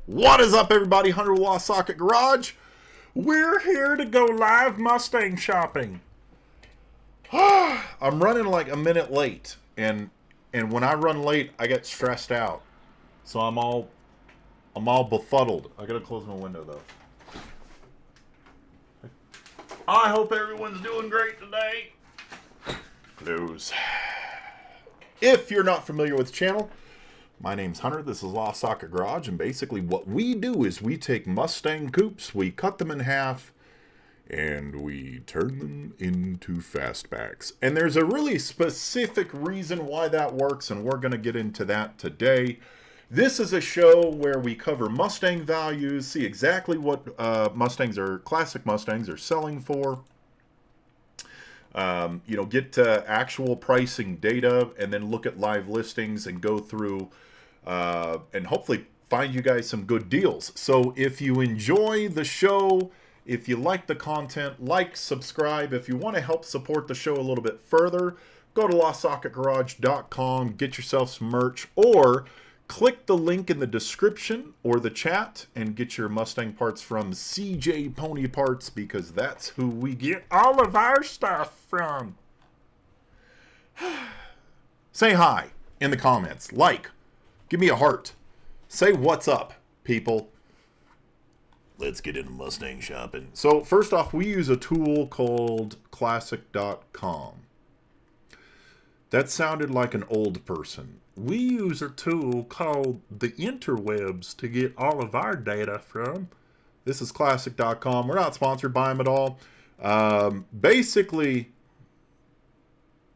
What is up, everybody? Hunter Lost Socket Garage. We're here to go live Mustang shopping. I'm running like a minute late, and when I run late, I get stressed out. So I'm all befuddled. I gotta close my window though. I hope everyone's doing great today. Close. If you're not familiar with the channel, my name's Hunter. This is Lost Socket Garage, and basically what we do is we take Mustang coupes, we cut them in half, and we turn them into fastbacks. And there's a really specific reason why that works, and we're going to get into that today. This is a show where we cover Mustang values, see exactly what classic Mustangs are selling for. Get actual pricing data, and then look at live listings and go through and hopefully find you guys some good deals. So if you enjoy the show, if you like the content, like, subscribe. If you want to help support the show a little bit further, go to LostSocketGarage.com, get yourself some merch, or click the link in the description or the chat and get your Mustang parts from CJ Pony Parts, because that's who we get all of our stuff from. Say hi in the comments. Like. Give me a heart. Say what's up, people. Let's get into Mustang shopping. So first off, we use a tool called Classic.com. That sounded like an old person. We use a tool called the interwebs to get all of our data from. This is Classic.com. We're not sponsored by them at all. Basically,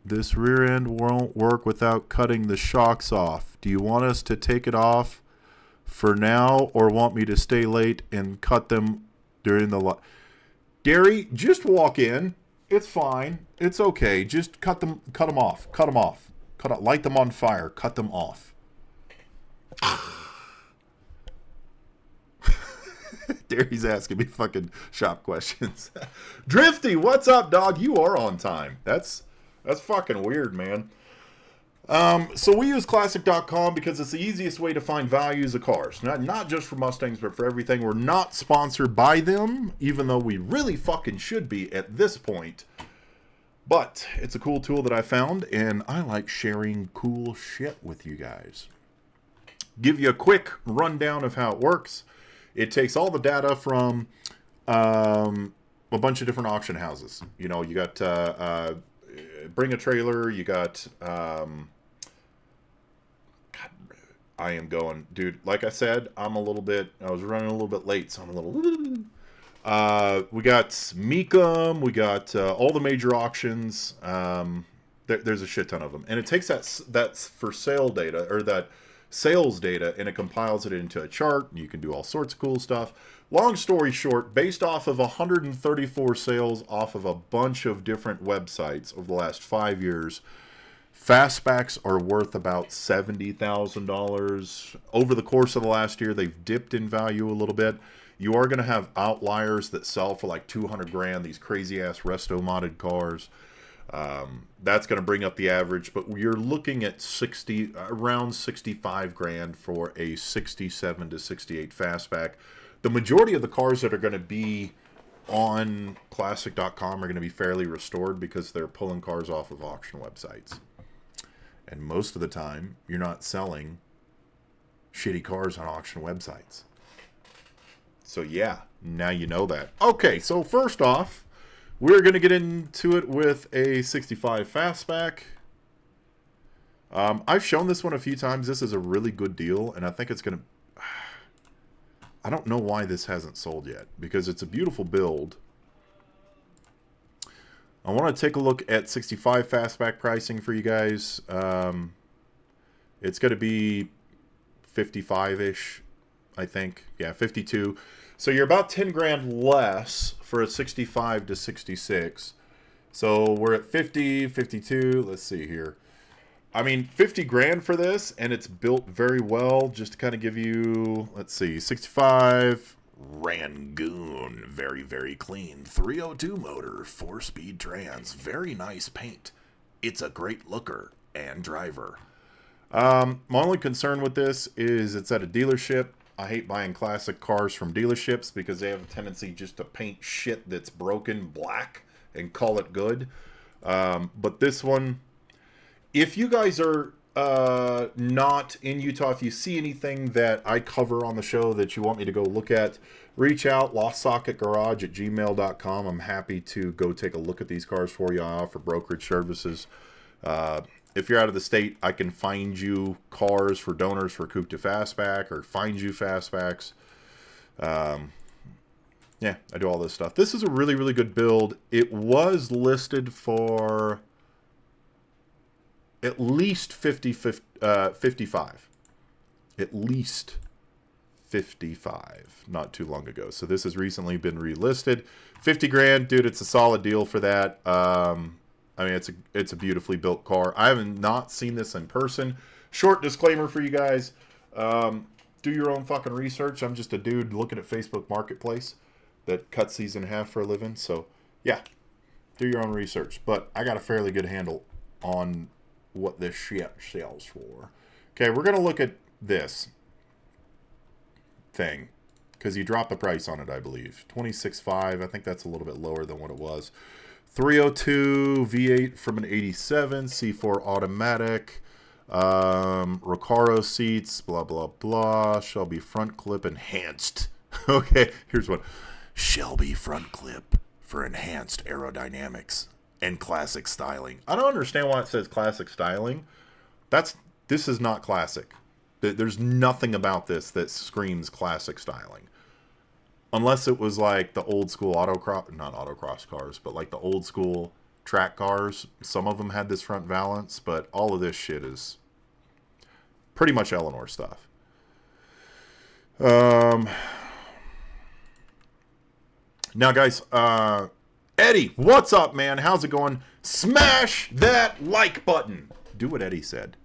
this rear end won't work without cutting the shocks off. Do you want us to take it off for now, or want me to stay late and cut them during the Gary, just walk in. It's fine. It's okay. Just cut them off. Light them on fire. Cut them off. Gary's asking me fucking shop questions. Drifty, what's up, dog? You are on time. That's fucking weird, man. So we use Classic.com because it's the easiest way to find values of cars. Not just for Mustangs, but for everything. We're not sponsored by them, even though we really fucking should be at this point. But it's a cool tool that I found, and I like sharing cool shit with you guys. Give you a quick rundown of how it works. It takes all the data from a bunch of different auction houses. You know, you got Bring a Trailer, you got I am going, dude, like I said, I was running a little bit late, so I'm a little we got Meekum, we got all the major auctions. There's a shit ton of them, and it takes that's for sale data, or that sales data, and it compiles it into a chart, and you can do all sorts of cool stuff. Long story short, based off of 134 sales off of a bunch of different websites over the last 5 years, fastbacks are worth about $70,000. Over the course of the last year, they've dipped in value a little bit. You are going to have outliers that sell for like 200 grand, these crazy ass resto modded cars. That's going to bring up the average, but you're looking at around 65 grand for a 67 to 68 fastback. The majority of the cars that are going to be on Classic.com are going to be fairly restored because they're pulling cars off of auction websites. And most of the time, you're not selling shitty cars on auction websites. So yeah, now you know that. Okay, so first off, we're going to get into it with a 65 fastback. I've shown this one a few times. This is a really good deal, and I think it's going to... I don't know why this hasn't sold yet, because it's a beautiful build. I want to take a look at 65 fastback pricing for you guys. It's going to be 55-ish, I think. Yeah, 52. So you're about 10 grand less for a 65 to 66. So we're at 50, 52. Let's see here. I mean, 50 grand for this, and it's built very well. Just to kind of give you, let's see, 65 Rangoon, very, very clean. 302 motor, 4-speed trans, very nice paint. It's a great looker and driver. My only concern with this is it's at a dealership. I hate buying classic cars from dealerships because they have a tendency just to paint shit that's broken black and call it good. But this one, if you guys are not in Utah, if you see anything that I cover on the show that you want me to go look at, reach out, LostSocketGarage@gmail.com. I'm happy to go take a look at these cars for you. I offer brokerage services. If you're out of the state, I can find you cars for donors for Coupe to Fastback or find you Fastbacks. Yeah, I do all this stuff. This is a really, really good build. It was listed for at least 55. At least 55 not too long ago. So this has recently been relisted. 50 grand, dude, it's a solid deal for that. I mean, it's a beautifully built car. I haven't not seen this in person. Short disclaimer for you guys. Do your own fucking research. I'm just a dude looking at Facebook Marketplace that cuts these in half for a living. So, yeah, do your own research. But I got a fairly good handle on what this shit sells for. Okay, we're going to look at this thing because you dropped the price on it, I believe. $26,500. I think that's a little bit lower than what it was. 302 V8 from an 87, C4 automatic, Recaro seats, blah, blah, blah, Shelby front clip enhanced. Okay, here's one. Shelby front clip for enhanced aerodynamics and classic styling. I don't understand why it says classic styling. This is not classic. There's nothing about this that screams classic styling. Unless it was like the old school not autocross cars, but like the old school track cars. Some of them had this front valance, but all of this shit is pretty much Eleanor stuff. Now, guys, Eddie, what's up, man? How's it going? Smash that like button. Do what Eddie said.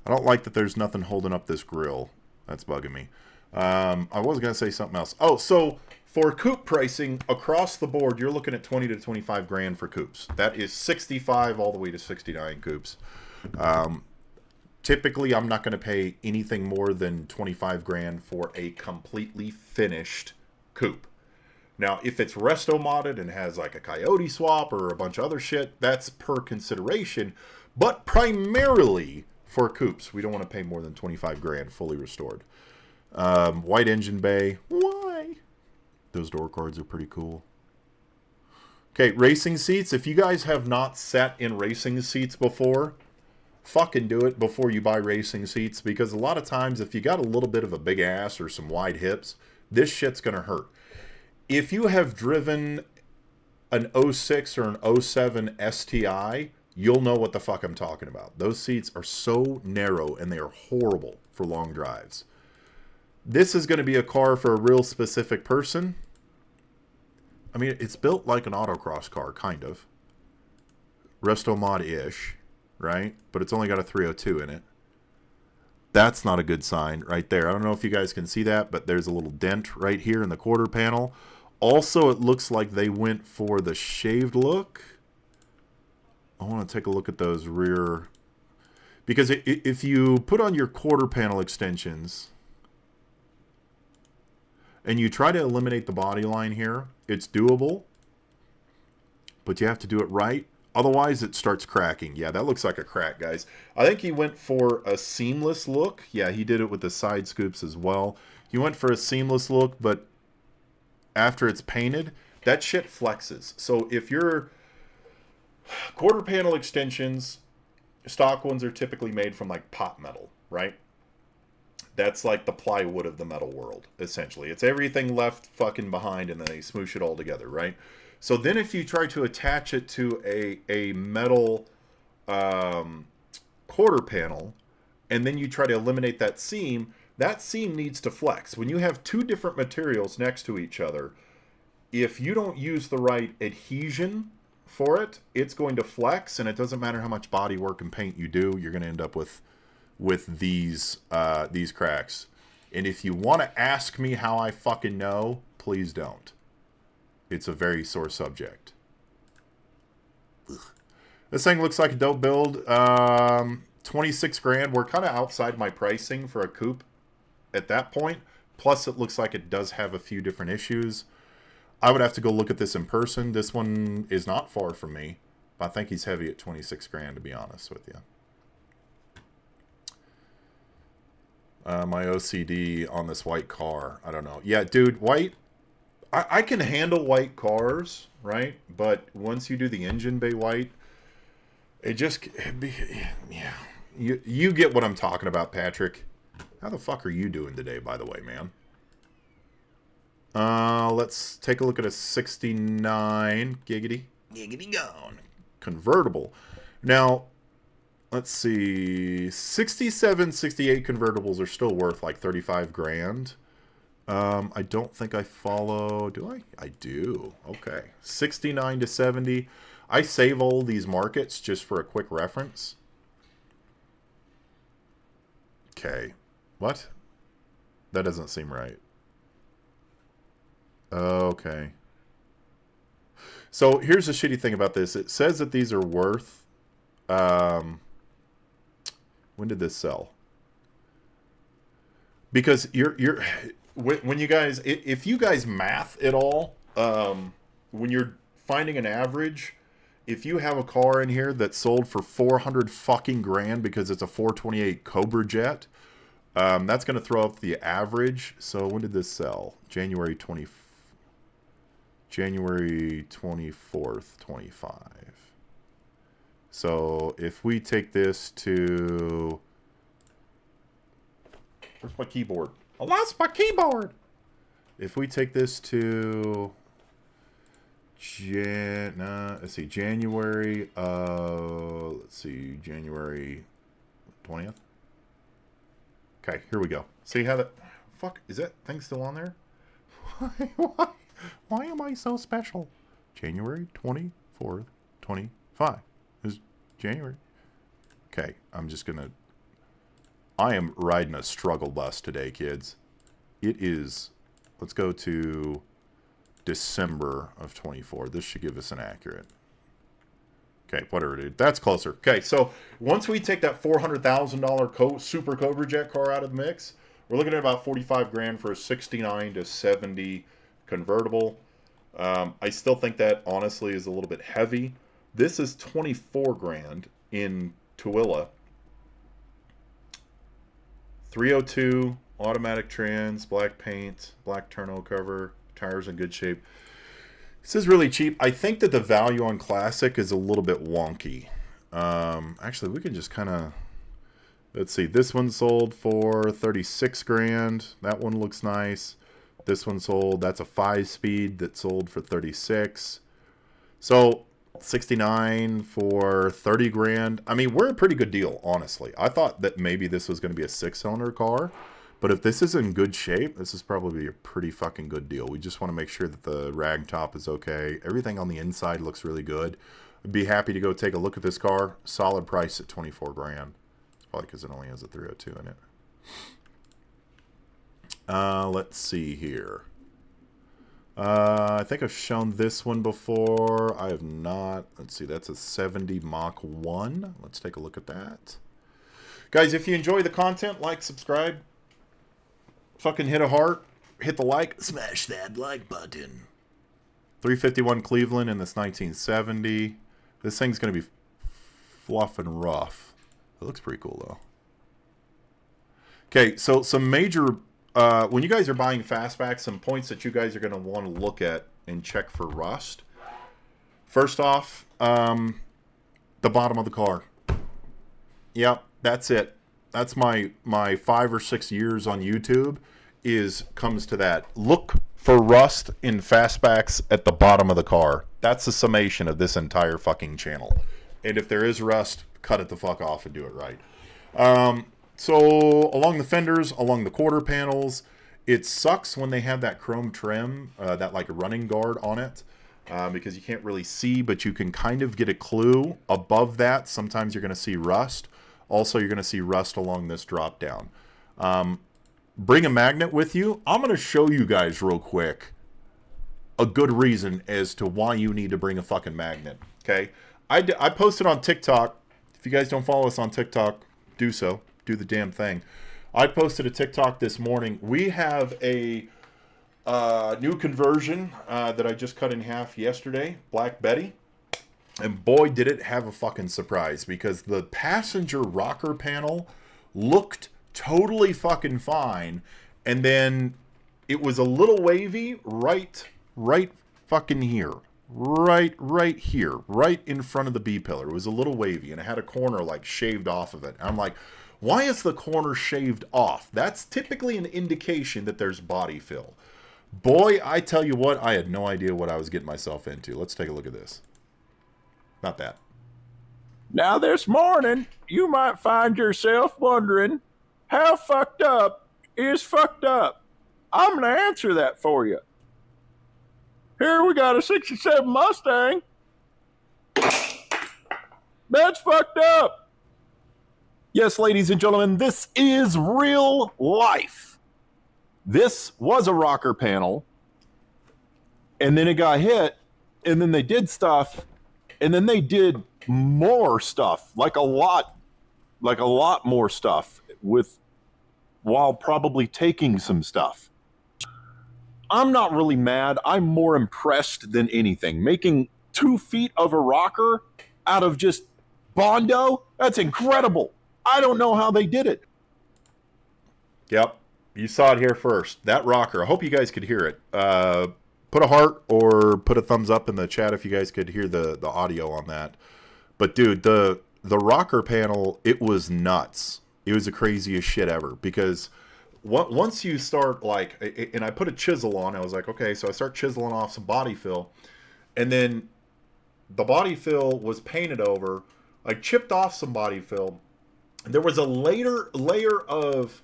I don't like that there's nothing holding up this grill. That's bugging me. I was going to say something else. Oh, so for coupe pricing across the board, you're looking at 20 to 25 grand for coupes. That is 65 all the way to 69 coupes. Typically, I'm not going to pay anything more than 25 grand for a completely finished coupe. Now, if it's resto modded and has like a coyote swap or a bunch of other shit, that's per consideration. But primarily for coupes, we don't want to pay more than 25 grand fully restored. White engine bay. Why? Those door cards are pretty cool. Okay, racing seats. If you guys have not sat in racing seats before, fucking do it before you buy racing seats, because a lot of times if you got a little bit of a big ass or some wide hips, this shit's going to hurt. If you have driven an 06 or an 07 STI, you'll know what the fuck I'm talking about. Those seats are so narrow and they are horrible for long drives. This is going to be a car for a real specific person. I mean, it's built like an autocross car, kind of. Resto mod-ish, right? But it's only got a 302 in it. That's not a good sign right there. I don't know if you guys can see that, but there's a little dent right here in the quarter panel. Also, it looks like they went for the shaved look. I want to take a look at those rear. Because if you put on your quarter panel extensions and you try to eliminate the body line here, it's doable. But you have to do it right. Otherwise, it starts cracking. Yeah, that looks like a crack, guys. I think he went for a seamless look. Yeah, he did it with the side scoops as well. He went for a seamless look, but after it's painted, that shit flexes. So if your quarter panel extensions, stock ones are typically made from like pot metal, right? That's like the plywood of the metal world, essentially. It's everything left fucking behind and then they smoosh it all together, right? So then if you try to attach it to a metal quarter panel and then you try to eliminate that seam needs to flex. When you have two different materials next to each other, if you don't use the right adhesion for it, it's going to flex, and it doesn't matter how much body work and paint you do, you're going to end up with these cracks. And if you want to ask me how I fucking know, please don't. It's a very sore subject. Ugh. This thing looks like a dope build. 26 grand. We're kind of outside my pricing for a coupe at that point. Plus, it looks like it does have a few different issues. I would have to go look at this in person. This one is not far from me. But I think he's heavy at 26 grand, to be honest with you. My OCD on this white car. I don't know. Yeah, dude, white. I can handle white cars, right? But once you do the engine bay white, it just... yeah. You get what I'm talking about, Patrick. How the fuck are you doing today, by the way, man? Let's take a look at a 69 giggity gone convertible. Now, let's see. 67, 68 convertibles are still worth like 35 grand. I don't think I follow. Do I? I do. Okay. 69 to 70. I save all these markets just for a quick reference. Okay. What? That doesn't seem right. Okay. So here's the shitty thing about this. It says that these are worth... when did this sell? Because when you guys... If you guys math it all, when you're finding an average, if you have a car in here that's sold for 400 fucking grand because it's a 428 Cobra Jet, that's going to throw up the average. So when did this sell? January 24th, 25. So if we take this to... Where's my keyboard? I lost my keyboard! If we take this to... let's see, January... let's see, January 20th? Okay, here we go. See how that... Fuck, is that thing still on there? Why am I so special? January 24th, 25. Is January. Okay, I'm just gonna... I am riding a struggle bus today, kids. It is... Let's go to December of 24. This should give us an accurate... Okay, whatever it is. That's closer. Okay, so once we take that $400,000 Super Cobra Jet car out of the mix, we're looking at about 45 grand for a 69 to 70 convertible. I still think that honestly is a little bit heavy. This is 24 grand in Tooele. 302 automatic trans, black paint, black tonneau cover, tires in good shape. This is really cheap. I think that the value on Classic is a little bit wonky. Actually, we can just kind of... Let's see. This one sold for 36 grand. That one looks nice. This one sold. That's a 5-speed that sold for 36. So 69 for 30 grand. I mean, we're a pretty good deal, honestly. I thought that maybe this was going to be a 6-cylinder car. But if this is in good shape, this is probably a pretty fucking good deal. We just want to make sure that the rag top is okay. Everything on the inside looks really good. I'd be happy to go take a look at this car. Solid price at 24 grand. It's probably because it only has a 302 in it. Let's see here. I think I've shown this one before. I have not. Let's see. That's a 70 Mach 1. Let's take a look at that. Guys, if you enjoy the content, like, subscribe. Fucking hit a heart, hit the like, smash that like button. 351 Cleveland in this 1970. This thing's going to be fluff and rough. It looks pretty cool, though. Okay, so some major... when you guys are buying fastbacks, some points that you guys are going to want to look at and check for rust. First off, the bottom of the car. Yep, that's it. That's my 5 or 6 years on YouTube comes to that. Look for rust in fastbacks at the bottom of the car. That's the summation of this entire fucking channel. And if there is rust, cut it the fuck off and do it right. So along the fenders, along the quarter panels, it sucks when they have that chrome trim, that like running guard on it. because you can't really see, but you can kind of get a clue. Above that, sometimes you're going to see rust. Also, you're going to see rust along this drop down. Bring a magnet with you. I'm going to show you guys real quick a good reason as to why you need to bring a fucking magnet. Okay, I posted on TikTok. If you guys don't follow us on TikTok, do so. Do the damn thing. I posted a TikTok this morning. We have a new conversion that I just cut in half yesterday, Black Betty. And boy, did it have a fucking surprise, because the passenger rocker panel looked totally fucking fine. And then it was a little wavy right fucking here. Right here. Right in front of the B-pillar. It was a little wavy, and it had a corner like shaved off of it. I'm like, why is the corner shaved off? That's typically an indication that there's body fill. Boy, I tell you what, I had no idea what I was getting myself into. Let's take a look at this. Not that. Now this morning, you might find yourself wondering, how fucked up is fucked up? I'm going to answer that for you. Here we got a 67 Mustang. That's fucked up. Yes, ladies and gentlemen, this is real life. This was a rocker panel, and then it got hit, and then they did stuff, and then they did more stuff, like a lot more stuff, while probably taking some stuff. I'm not really mad. I'm more impressed than anything. Making 2 feet of a rocker out of just Bondo, that's incredible. I don't know how they did it. Yep. You saw it here first. That rocker. I hope you guys could hear it. Put a heart or put a thumbs up in the chat if you guys could hear the audio on that. But dude, the rocker panel, it was nuts. It was the craziest shit ever, because once you start, like, and I put a chisel on, I was like, okay, so I start chiseling off some body fill, and then the body fill was painted over. I chipped off some body fill. There was a layer of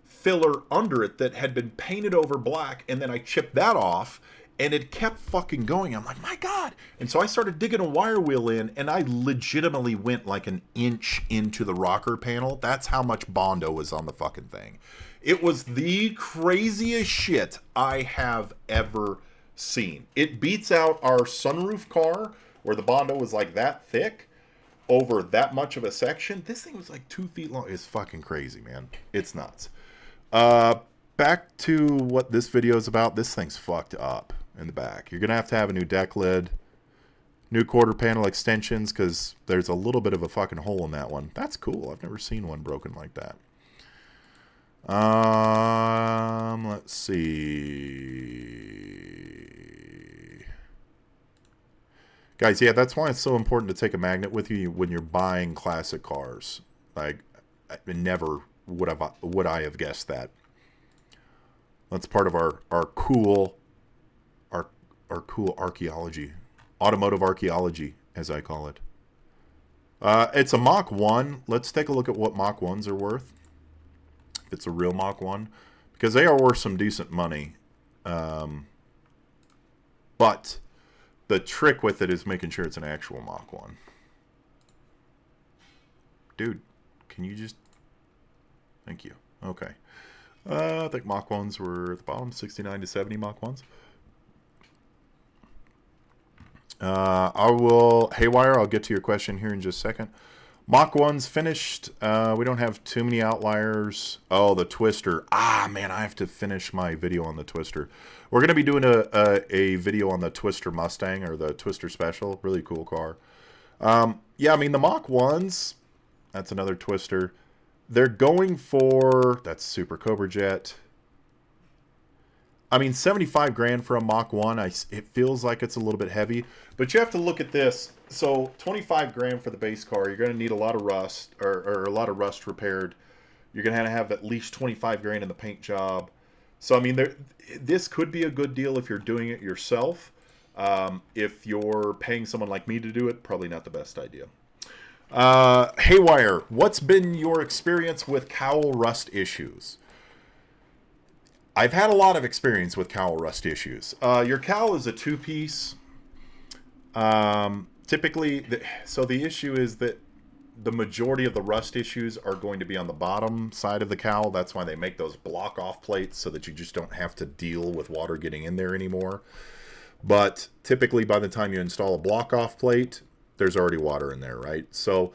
filler under it that had been painted over black, and then I chipped that off, and it kept fucking going. I'm like, my God. And so I started digging a wire wheel in, and I legitimately went like an inch into the rocker panel. That's how much Bondo was on the fucking thing. It was the craziest shit I have ever seen. It beats out our sunroof car, where the Bondo was like that thick over that much of a section. This thing was like 2 feet long. It's fucking crazy, man. It's nuts. Back to what this video is about. This thing's fucked up in the back. You're gonna have to have a new deck lid, new quarter panel extensions, because there's a little bit of a fucking hole in that one. That's cool. I've never seen one broken like that. Let's see. Guys, yeah, that's why it's so important to take a magnet with you when you're buying classic cars. Like, never would I have guessed that. That's part of our cool archaeology, automotive archaeology, as I call it. It's a Mach 1. Let's take a look at what Mach 1s are worth. If it's a real Mach 1, because they are worth some decent money. But the trick with it is making sure it's an actual Mach 1. Dude, can you just... Thank you. Okay. I think Mach 1s were at the bottom, 69 to 70 Mach 1s. I will... Haywire, I'll get to your question here in just a second. Mach 1's finished. We don't have too many outliers. Oh, the Twister. Ah, man, I have to finish my video on the Twister. We're going to be doing a video on the Twister Mustang, or the Twister Special. Really cool car. Yeah, I mean, the Mach 1s, that's another Twister. They're going for... That's Super Cobra Jet. I mean, 75 grand for a Mach 1. It feels like it's a little bit heavy. But you have to look at this. So 25 grand for the base car. You're going to need a lot of rust, or a lot of rust repaired. You're going to have at least 25 grand in the paint job. So, I mean, this could be a good deal if you're doing it yourself. If you're paying someone like me to do it, probably not the best idea. Haywire, what's been your experience with cowl rust issues? I've had a lot of experience with cowl rust issues. Your cowl is a two-piece. Typically, so the issue is that the majority of the rust issues are going to be on the bottom side of the cowl. That's why they make those block off plates so that you just don't have to deal with water getting in there anymore. But typically by the time you install a block off plate, there's already water in there, right? So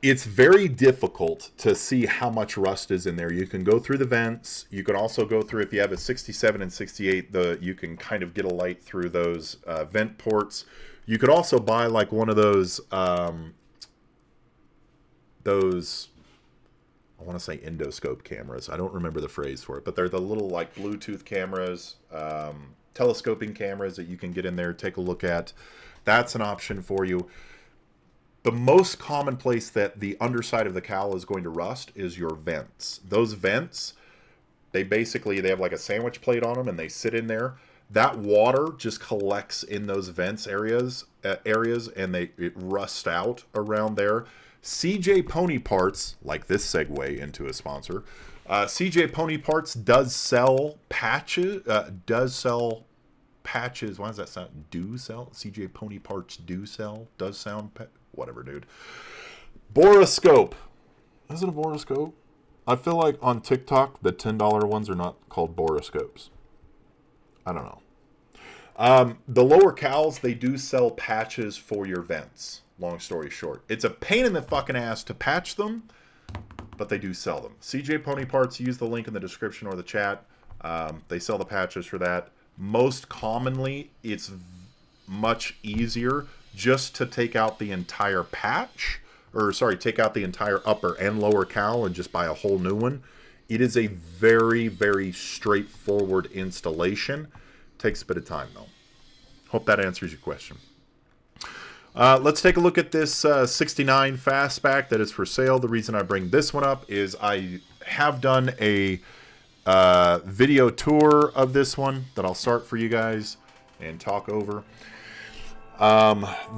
it's very difficult to see how much rust is in there. You can go through the vents. You can also go through, if you have a 67 and 68, you can kind of get a light through those vent ports. You could also buy like one of those I want to say endoscope cameras. I don't remember the phrase for it, but they're the little like Bluetooth cameras, telescoping cameras that you can get in there, take a look at. That's an option for you. The most common place that the underside of the cowl is going to rust is your vents. Those vents, they have like a sandwich plate on them and they sit in there. That water just collects in those vents areas and it rusts out around there. CJ Pony Parts, like this segue into a sponsor, CJ Pony Parts does sell patches. Why does that sound? Do sell? CJ Pony Parts does sound. Whatever, dude. Boroscope. Is it a boroscope? I feel like on TikTok, the $10 ones are not called boroscopes. I don't know. The lower cowls, they do sell patches for your vents. Long story short. It's a pain in the fucking ass to patch them, but they do sell them. CJ Pony Parts, use the link in the description or the chat. They sell the patches for that. Most commonly, it's much easier just to take out the entire patch, take out the entire upper and lower cowl and just buy a whole new one. It is a very, very straightforward installation. Takes a bit of time, though. Hope that answers your question. Let's take a look at this 69 Fastback that is for sale. The reason I bring this one up is I have done a video tour of this one that I'll start for you guys and talk over.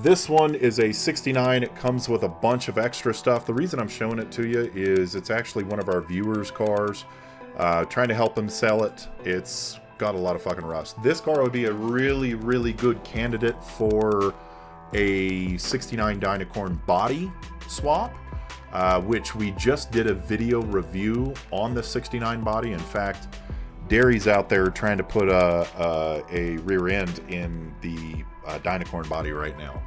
This one is a 69. It comes with a bunch of extra stuff. The reason I'm showing it to you is it's actually one of our viewers' cars. Trying to help him sell it. It's got a lot of fucking rust. This car would be a really, really good candidate for a 69 Dynacorn body swap, which we just did a video review on the 69 body. In fact, Derry's out there trying to put a rear end in the Dynacorn body right now,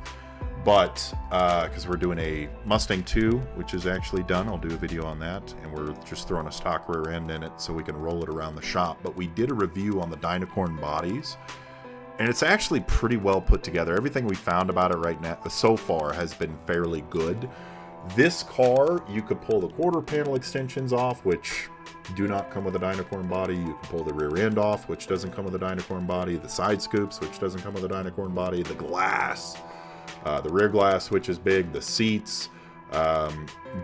but because we're doing a Mustang 2, which is actually done, I'll do a video on that, and we're just throwing a stock rear end in it so we can roll it around the shop. But we did a review on the Dynacorn bodies, and it's actually pretty well put together. Everything we found about it right now so far has been fairly good. This car, you could pull the quarter panel extensions off, which do not come with a Dynacorn body. You can pull the rear end off, which doesn't come with a Dynacorn body. The side scoops, which doesn't come with a Dynacorn body. The glass, the rear glass, which is big. The seats,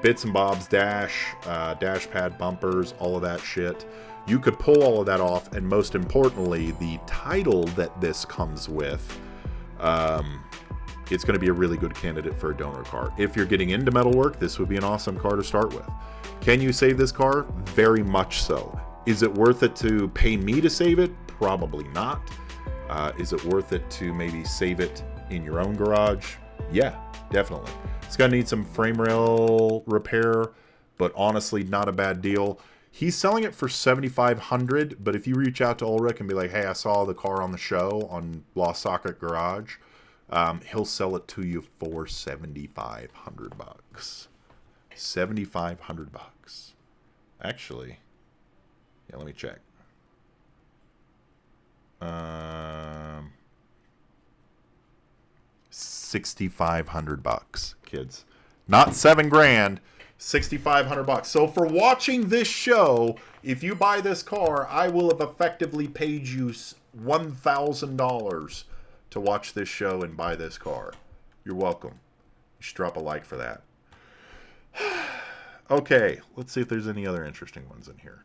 bits and bobs, dash pad, bumpers, all of that shit. You could pull all of that off, and most importantly, the title that this comes with, it's going to be a really good candidate for a donor car. If you're getting into metalwork, this would be an awesome car to start with. Can you save this car? Very much so. Is it worth it to pay me to save it? Probably not. Is it worth it to maybe save it in your own garage? Yeah, definitely. It's going to need some frame rail repair, but honestly, not a bad deal. He's selling it for $7,500, but if you reach out to Ulrich and be like, hey, I saw the car on the show on LostSocketGarage, he'll sell it to you for $7,500. $7,500. Actually, yeah, let me check. $6,500, kids. Not $7,000. $6,500. So for watching this show, if you buy this car, I will have effectively paid you $1,000 to watch this show and buy this car. You're welcome. You should drop a like for that. Okay, let's see if there's any other interesting ones in here.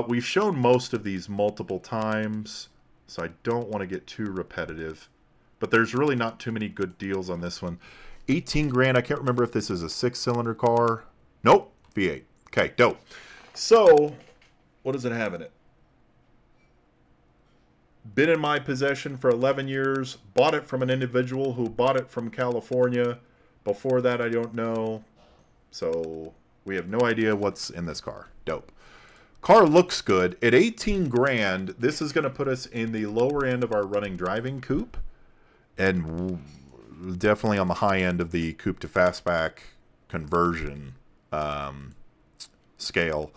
We've shown most of these multiple times, so I don't want to get too repetitive. But there's really not too many good deals on this one. 18 grand. I can't remember if this is a 6-cylinder car. Nope, V8. Okay, dope. So, what does it have in it? Been in my possession for 11 years. Bought it from an individual who bought it from California. Before that, I don't know. So we have no idea what's in this car. Dope. Car looks good. At 18 grand, this is going to put us in the lower end of our running driving coupe. And definitely on the high end of the coupe to fastback conversion scale.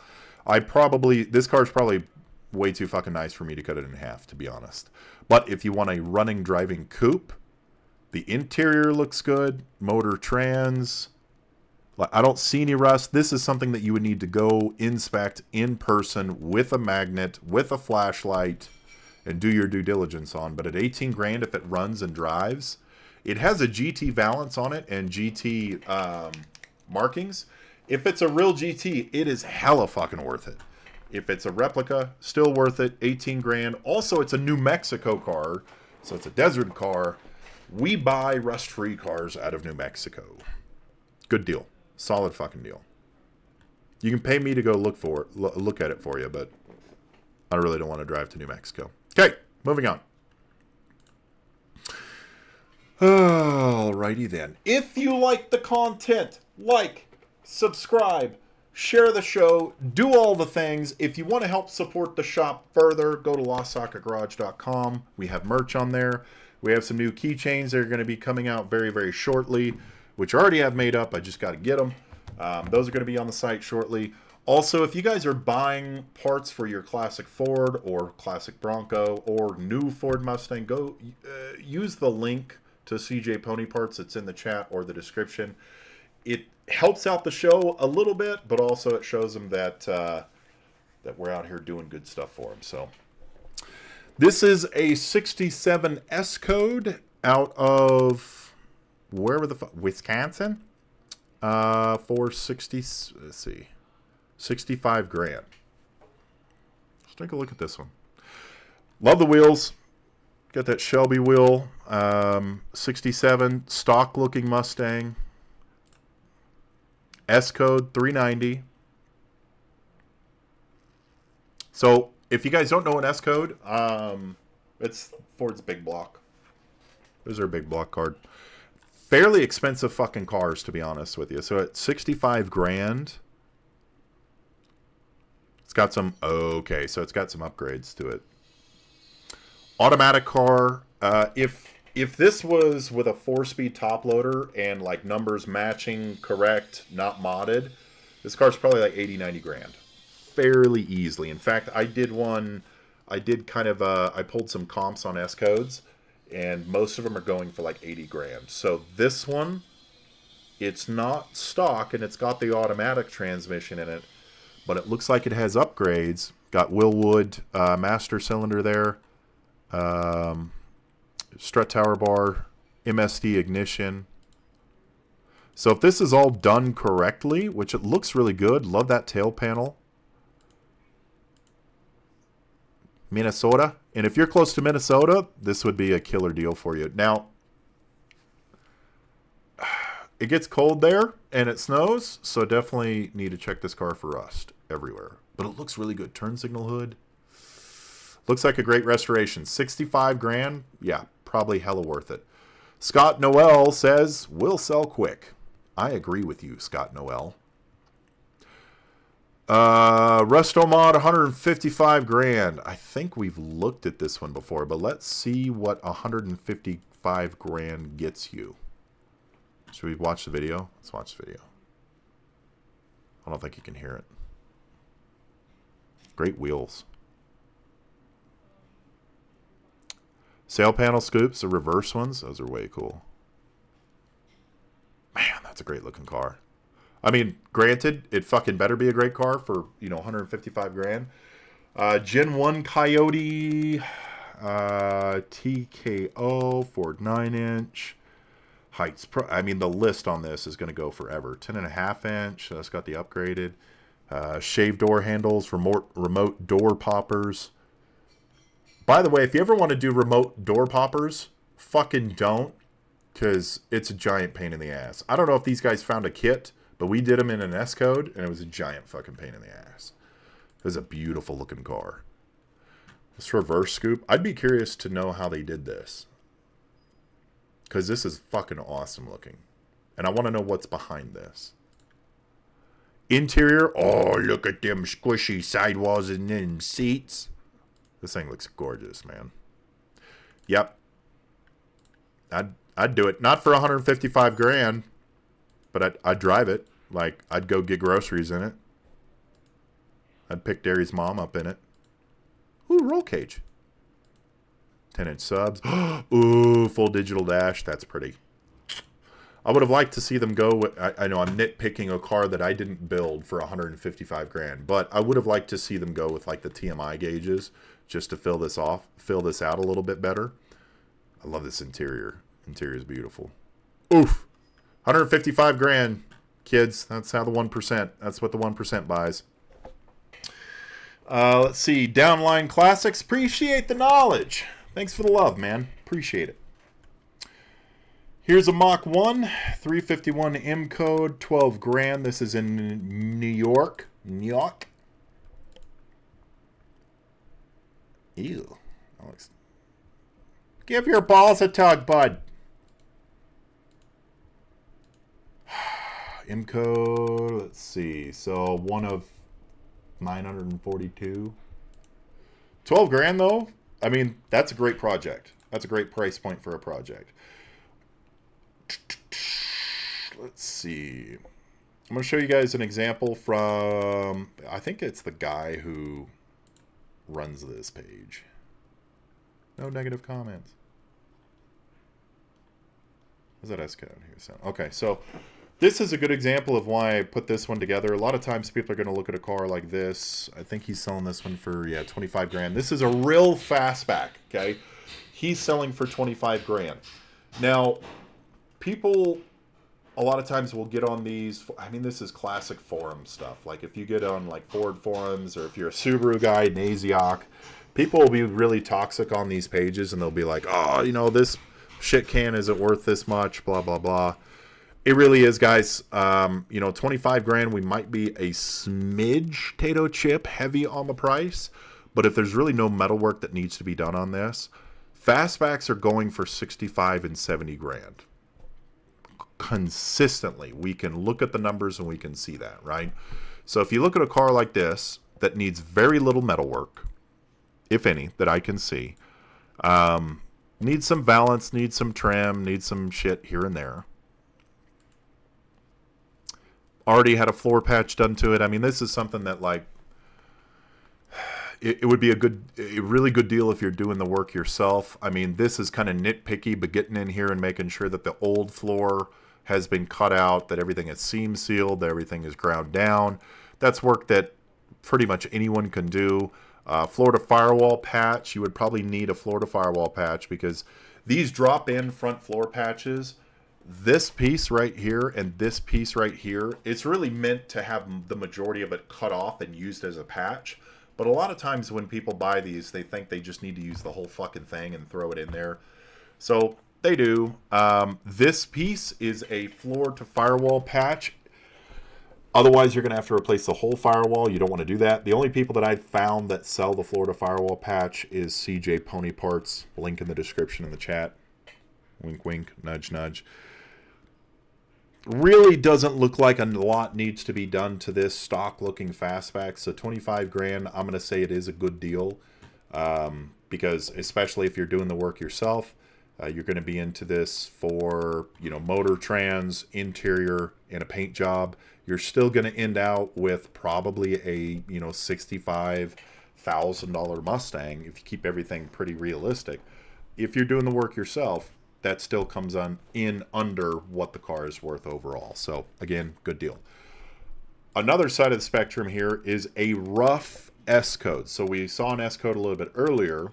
This car's probably way too fucking nice for me to cut it in half, to be honest. But if you want a running driving coupe, the interior looks good, motor trans, I don't see any rust. This is something that you would need to go inspect in person with a magnet, with a flashlight, and do your due diligence on. But at 18 grand, if it runs and drives, it has a GT valance on it and GT markings. If it's a real GT, it is hella fucking worth it. If it's a replica, still worth it. 18 grand. Also, it's a New Mexico car, so it's a desert car. We buy rust-free cars out of New Mexico. Good deal. Solid fucking deal. You can pay me to go look at it for you, but I really don't want to drive to New Mexico. Okay, moving on. Alrighty then. If you like the content, like, subscribe, share the show, do all the things. If you want to help support the shop further, go to LostSocketGarage.com. We have merch on there. We have some new keychains that are going to be coming out very, very shortly, which I already have made up. I just got to get them. Those are going to be on the site shortly. Also, if you guys are buying parts for your classic Ford or classic Bronco or new Ford Mustang, go use the link to CJ Pony Parts that's in the chat or the description. It helps out the show a little bit, but also it shows them that that we're out here doing good stuff for them. So this is a 67 S code out of wherever the Wisconsin for 65 grand. Let's take a look at this one. Love the wheels. Got that Shelby wheel. 67 stock looking Mustang. S code 390. So if you guys don't know an S code, it's Ford's big block. Those are a big block card. Fairly expensive fucking cars, to be honest with you. So at 65 grand, it's got some, okay, so it's got some upgrades to it. Automatic car. If this was with a 4-speed top loader and like numbers matching correct, not modded, this car's probably like 80, 90 grand. Fairly easily. In fact, I pulled some comps on S codes, and most of them are going for like 80 grand. So this one, it's not stock, and it's got the automatic transmission in it, but it looks like it has upgrades. Got Willwood master cylinder there. Strut tower bar, MSD ignition. So if this is all done correctly, which it looks really good, love that tail panel. Minnesota. And if you're close to Minnesota, this would be a killer deal for you. Now, it gets cold there and it snows, so definitely need to check this car for rust everywhere. But it looks really good. Turn signal hood. Looks like a great restoration. 65 grand. Yeah, probably hella worth it. Scott Noel says, we'll sell quick. I agree with you, Scott Noel. Resto mod, 155 grand. I think we've looked at this one before, but let's see what 155 grand gets you. Should we watch the video? Let's watch the video. I don't think you can hear it. Great wheels. Sail panel scoops, the reverse ones, those are way cool. Man, that's a great looking car. I mean, granted, it fucking better be a great car for, 155 grand. Gen 1 Coyote, TKO, Ford 9-inch, Heights Pro. I mean, the list on this is going to go forever. 10.5-inch, that's got the upgraded. Shaved door handles, remote door poppers. By the way, if you ever want to do remote door poppers, fucking don't, because it's a giant pain in the ass. I don't know if these guys found a kit, but we did them in an S code, and it was a giant fucking pain in the ass. It was a beautiful looking car. This reverse scoop. I'd be curious to know how they did this. Because this is fucking awesome looking. And I want to know what's behind this. Interior. Oh, look at them squishy sidewalls and them seats. This thing looks gorgeous, man. Yep. I'd do it. Not for 155 grand. But I'd drive it. Like, I'd go get groceries in it. I'd pick Derry's mom up in it. Ooh, roll cage. 10-inch subs. Ooh, full digital dash. That's pretty. I would have liked to see them go with, I know I'm nitpicking a car that I didn't build for 155 grand, but I would have liked to see them go with like the TMI gauges just to fill this out a little bit better. I love this interior. Interior is beautiful. Oof. 155 grand, kids. That's how the 1%. That's what the 1% buys. Let's see. Downline Classics. Appreciate the knowledge. Thanks for the love, man. Appreciate it. Here's a Mach 1, 351 M code, 12 grand. This is in New York. New York. Ew. Alex. Give your balls a tug, bud. M code, let's see. So one of 942. 12 grand though. I mean, that's a great project. That's a great price point for a project. Let's see. I'm going to show you guys an example from, I think it's the guy who runs this page. No negative comments. Is that S code here? Okay, so this is a good example of why I put this one together. A lot of times people are going to look at a car like this. I think he's selling this one for, 25 grand. This is a real fastback, okay? He's selling for 25 grand. Now, people a lot of times will get on these. I mean, this is classic forum stuff. Like if you get on like Ford forums or if you're a Subaru guy, Naziok, people will be really toxic on these pages and they'll be like, oh, this shit can isn't worth this much, blah, blah, blah. It really is, guys. 25 grand, we might be a smidge potato chip heavy on the price. But if there's really no metalwork that needs to be done on this, fastbacks are going for 65 and 70 grand. Consistently. We can look at the numbers and we can see that, right? So if you look at a car like this that needs very little metalwork, if any, that I can see, needs some balance, needs some trim, needs some shit here and there. Already had a floor patch done to it. I mean, this is something that like it would be a really good deal if you're doing the work yourself. I mean, this is kind of nitpicky, but getting in here and making sure that the old floor has been cut out, that everything is seam sealed, that everything is ground down. That's work that pretty much anyone can do. Floor to firewall patch, you would probably need a floor to firewall patch because these drop in front floor patches, this piece right here and this piece right here, it's really meant to have the majority of it cut off and used as a patch. But a lot of times when people buy these, they think they just need to use the whole fucking thing and throw it in there. So they do. This piece is a floor to firewall patch. Otherwise, you're going to have to replace the whole firewall. You don't want to do that. The only people that I've found that sell the floor to firewall patch is CJ Pony Parts. Link in the description in the chat. Wink, wink, nudge, nudge. Really doesn't look like a lot needs to be done to this stock looking fastback. So 25 grand, I'm going to say it is a good deal. Because especially if you're doing the work yourself, you're going to be into this for, motor trans, interior, and a paint job. You're still going to end out with probably a, $65,000 Mustang if you keep everything pretty realistic. If you're doing the work yourself, that still comes in under what the car is worth overall. So again, good deal. Another side of the spectrum here is a rough S code. So we saw an S code a little bit earlier.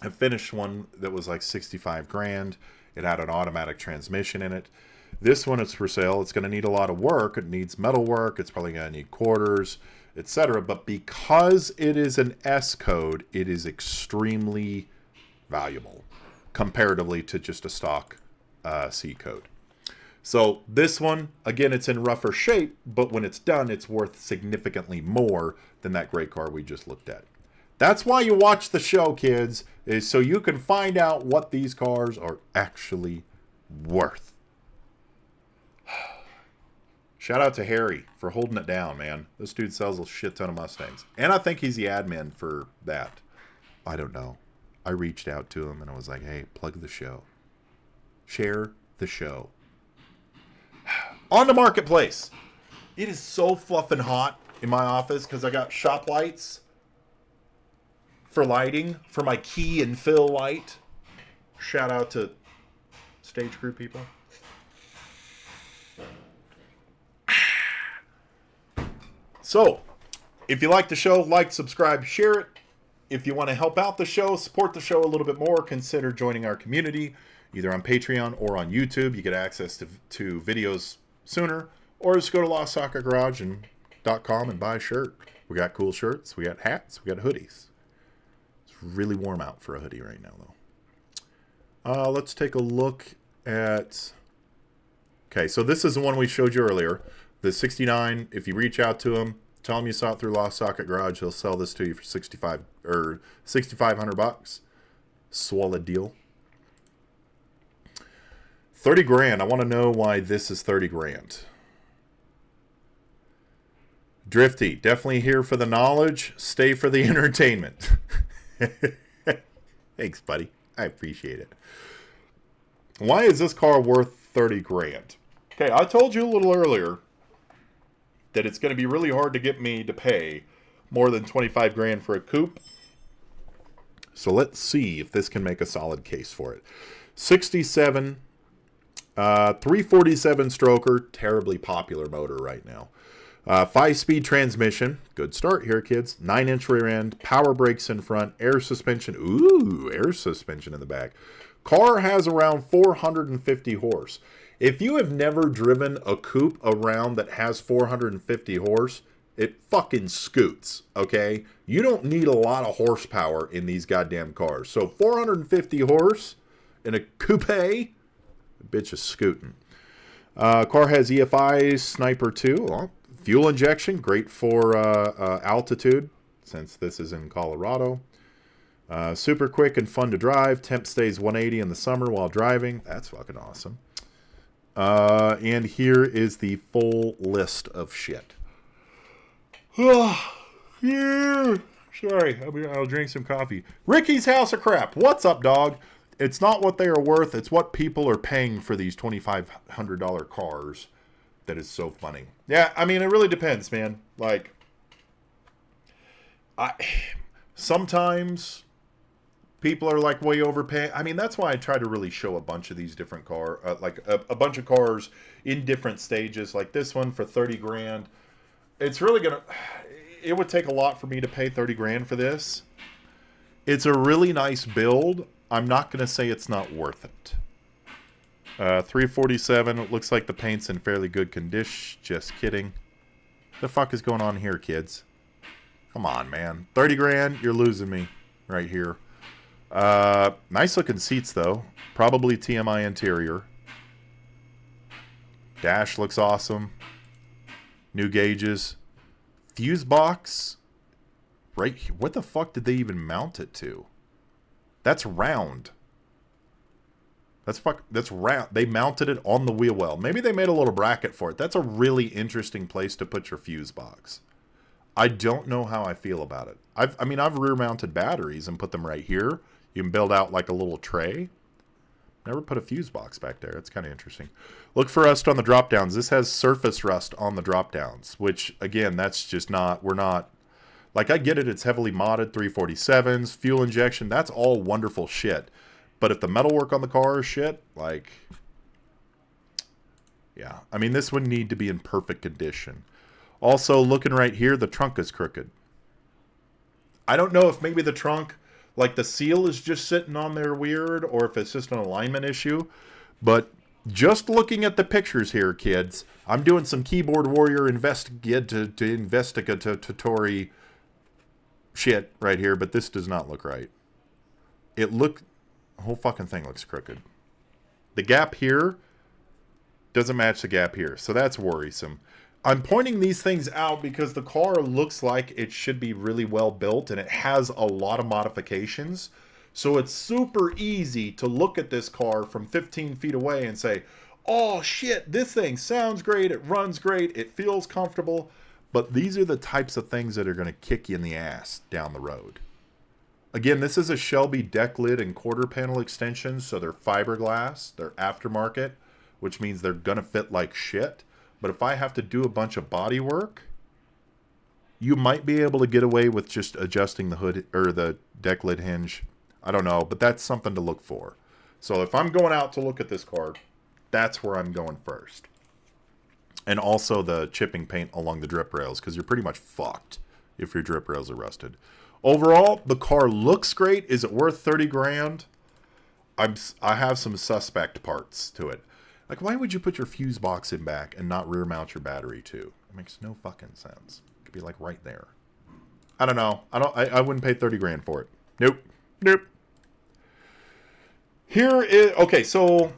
I finished one that was like 65 grand. It had an automatic transmission in it. This one is for sale. It's going to need a lot of work. It needs metal work. It's probably going to need quarters, etc. But because it is an S code, it is extremely valuable comparatively to just a stock C code. So this one, again, it's in rougher shape, but when it's done, it's worth significantly more than that gray car we just looked at. That's why you watch the show, kids, is so you can find out what these cars are actually worth. Shout out to Harry for holding it down, man. This dude sells a shit ton of Mustangs. And I think he's the admin for that. I don't know. I reached out to him and I was like, hey, plug the show. Share the show. On the marketplace. It is so fluffing hot in my office because I got shop lights for lighting for my key and fill light. Shout out to stage crew people. So, if you like the show, like, subscribe, share it. If you want to help out the show, support the show a little bit more, consider joining our community, either on Patreon or on YouTube. You get access to videos sooner, or just go to LostSocketGarage.com and buy a shirt. We got cool shirts, we got hats, we got hoodies. It's really warm out for a hoodie right now, though. Let's take a look at... Okay, so this is the one we showed you earlier. The 69, if you reach out to him, tell him you saw it through Lost Socket Garage, he'll sell this to you for $6,500. Swallow deal. 30 grand. I want to know why this is 30 grand. Drifty, definitely here for the knowledge, stay for the entertainment. Thanks, buddy. I appreciate it. Why is this car worth 30 grand? Okay, I told you a little earlier that it's going to be really hard to get me to pay more than 25 grand for a coupe. So let's see if this can make a solid case for it. 67, 347 stroker, terribly popular motor right now. 5-speed transmission, good start here, kids. 9-inch rear end, power brakes in front, air suspension. Ooh, air suspension in the back. Car has around 450 horse. If you have never driven a coupe around that has 450 horse, it fucking scoots, okay? You don't need a lot of horsepower in these goddamn cars. So 450 horse in a coupe, the bitch is scooting. Car has EFI, Sniper 2, well, fuel injection, great for altitude, since this is in Colorado. Super quick and fun to drive. Temp stays 180 in the summer while driving. That's fucking awesome. And here is the full list of shit. Yeah. Sorry, I'll drink some coffee. Ricky's House of Crap. What's up, dog? It's not what they are worth. It's what people are paying for these $2,500 cars that is so funny. Yeah, I mean, it really depends, man. Like, sometimes... people are like way overpaying. I mean, that's why I try to really show a bunch of these different cars, like a bunch of cars in different stages. Like this one for 30 grand. It's really it would take a lot for me to pay 30 grand for this. It's a really nice build. I'm not going to say it's not worth it. 347. It looks like the paint's in fairly good condition. Just kidding. The fuck is going on here, kids? Come on, man. 30 grand. You're losing me right here. Nice looking seats though. Probably TMI interior. Dash looks awesome. New gauges. Fuse box. Right here. What the fuck did they even mount it to? That's round. That's round. They mounted it on the wheel well. Maybe they made a little bracket for it. That's a really interesting place to put your fuse box. I don't know how I feel about it. I've rear mounted batteries and put them right here. You can build out like a little tray. Never put a fuse box back there. It's kind of interesting. Look for rust on the drop downs. This has surface rust on the drop downs, which again, that's just not, we're not, like I get it. It's heavily modded 347s, fuel injection. That's all wonderful shit. But if the metalwork on the car is shit, like, yeah. I mean, this would need to be in perfect condition. Also, looking right here, the trunk is crooked. I don't know if maybe the trunk, like the seal is just sitting on there weird, or if it's just an alignment issue. But just looking at the pictures here, kids, I'm doing some keyboard warrior investigatory shit right here, but this does not look right. The whole fucking thing looks crooked. The gap here doesn't match the gap here, so that's worrisome. I'm pointing these things out because the car looks like it should be really well built, and it has a lot of modifications. So it's super easy to look at this car from 15 feet away and say, oh shit, this thing sounds great, it runs great, it feels comfortable. But these are the types of things that are going to kick you in the ass down the road. Again, this is a Shelby deck lid and quarter panel extension, so they're fiberglass, they're aftermarket, which means they're going to fit like shit. But if I have to do a bunch of body work, you might be able to get away with just adjusting the hood or the deck lid hinge. I don't know, but that's something to look for. So if I'm going out to look at this car, that's where I'm going first. And also the chipping paint along the drip rails, because you're pretty much fucked if your drip rails are rusted. Overall, the car looks great. Is it worth 30 grand? I have some suspect parts to it. Like, why would you put your fuse box in back and not rear mount your battery too? It makes no fucking sense. It could be like right there. I don't know. I wouldn't pay 30 grand for it. Nope. Nope. Here is, okay, so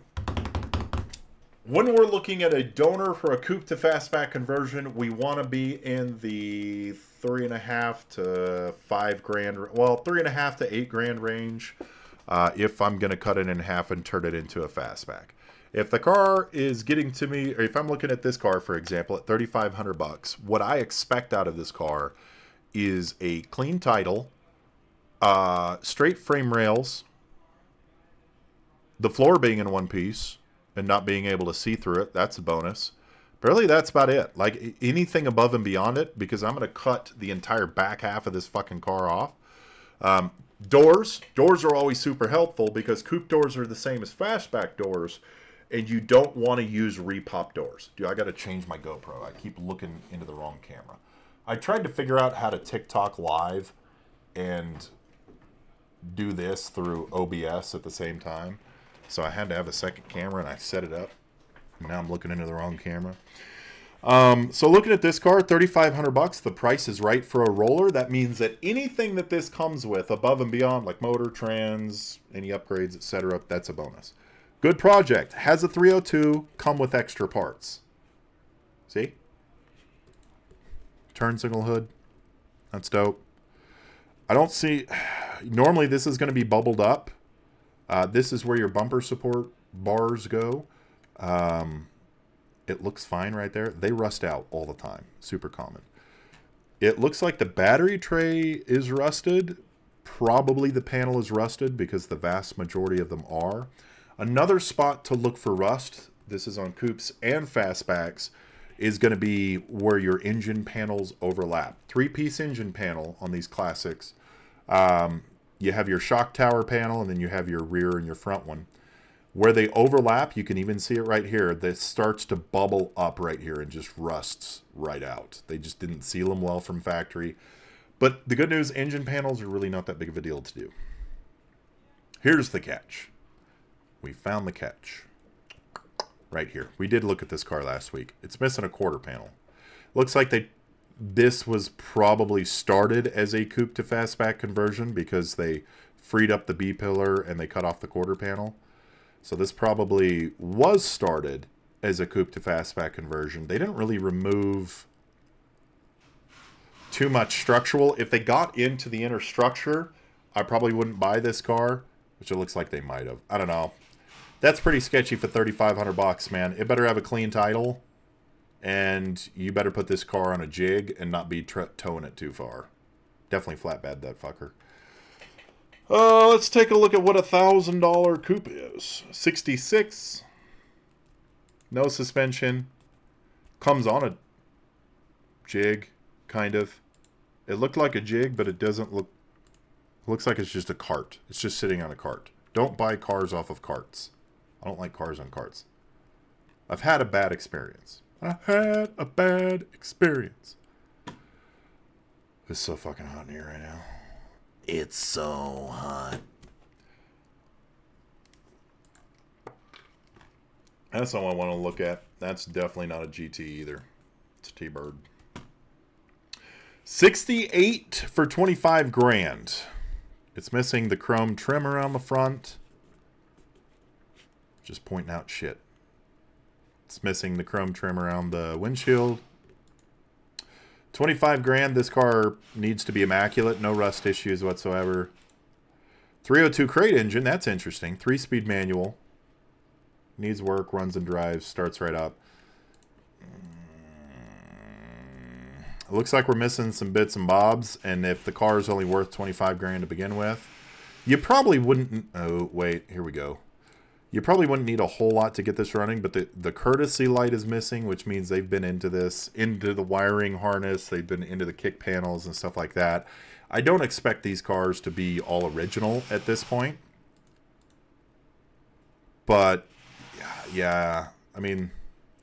when we're looking at a donor for a coupe to fastback conversion, we want to be in the 3.5 to 5 grand, well, 3.5 to 8 grand range. If I'm going to cut it in half and turn it into a fastback. If the car is getting to me, or if I'm looking at this car, for example, at $3,500, what I expect out of this car is a clean title, straight frame rails, the floor being in one piece and not being able to see through it. That's a bonus. But really, that's about it. Like, anything above and beyond it, because I'm going to cut the entire back half of this fucking car off. Doors are always super helpful because coupe doors are the same as fastback doors, and you don't want to use repop doors. Dude, I got to change my GoPro. I keep looking into the wrong camera. I tried to figure out how to TikTok live and do this through OBS at the same time. So I had to have a second camera, and I set it up. Now I'm looking into the wrong camera. So looking at this car, $3,500, the price is right for a roller. That means that anything that this comes with above and beyond, like motor, trans, any upgrades, etc., that's a bonus. Good project. Has a 302, come with extra parts. See? Turn signal hood. That's dope. I don't see... Normally this is going to be bubbled up. This is where your bumper support bars go. It looks fine right there. They rust out all the time. Super common. It looks like the battery tray is rusted. Probably the panel is rusted because the vast majority of them are. Another spot to look for rust, this is on coupes and fastbacks, is going to be where your engine panels overlap. 3-piece engine panel on these classics. You have your shock tower panel, and then you have your rear and your front one. Where they overlap, you can even see it right here. This starts to bubble up right here and just rusts right out. They just didn't seal them well from factory. But the good news, engine panels are really not that big of a deal to do. Here's the catch. We found the catch. Right here. We did look at this car last week. It's missing a quarter panel. Looks like this was probably started as a coupe to fastback conversion because they freed up the B-pillar and they cut off the quarter panel. So this probably was started as a coupe to fastback conversion. They didn't really remove too much structural. If they got into the inner structure, I probably wouldn't buy this car, which it looks like they might have. I don't know. That's pretty sketchy for $3,500, man. It better have a clean title, and you better put this car on a jig and not be towing it too far. Definitely flatbed that fucker. Let's take a look at what a $1,000 coupe is. 66. No suspension. Comes on a jig, kind of. It looked like a jig, but it doesn't look... Looks like it's just a cart. It's just sitting on a cart. Don't buy cars off of carts. I don't like cars on carts. I've had a bad experience. It's so fucking hot in here right now. It's so hot. That's all I want to look at. That's definitely not a GT either. It's a T-Bird. 68 for 25 grand. It's missing the chrome trim around the front. Just pointing out shit. It's missing the chrome trim around the windshield. $25 grand. This car needs to be immaculate. No rust issues whatsoever. 302 crate engine. That's interesting. 3-speed manual. Needs work. Runs and drives. Starts right up. It looks like we're missing some bits and bobs. And if the car is only worth 25 grand to begin with, you probably wouldn't... Oh, wait. Here we go. You probably wouldn't need a whole lot to get this running, but the courtesy light is missing, which means they've been into this, into the wiring harness, they've been into the kick panels and stuff like that. I don't expect these cars to be all original at this point. But, yeah, I mean,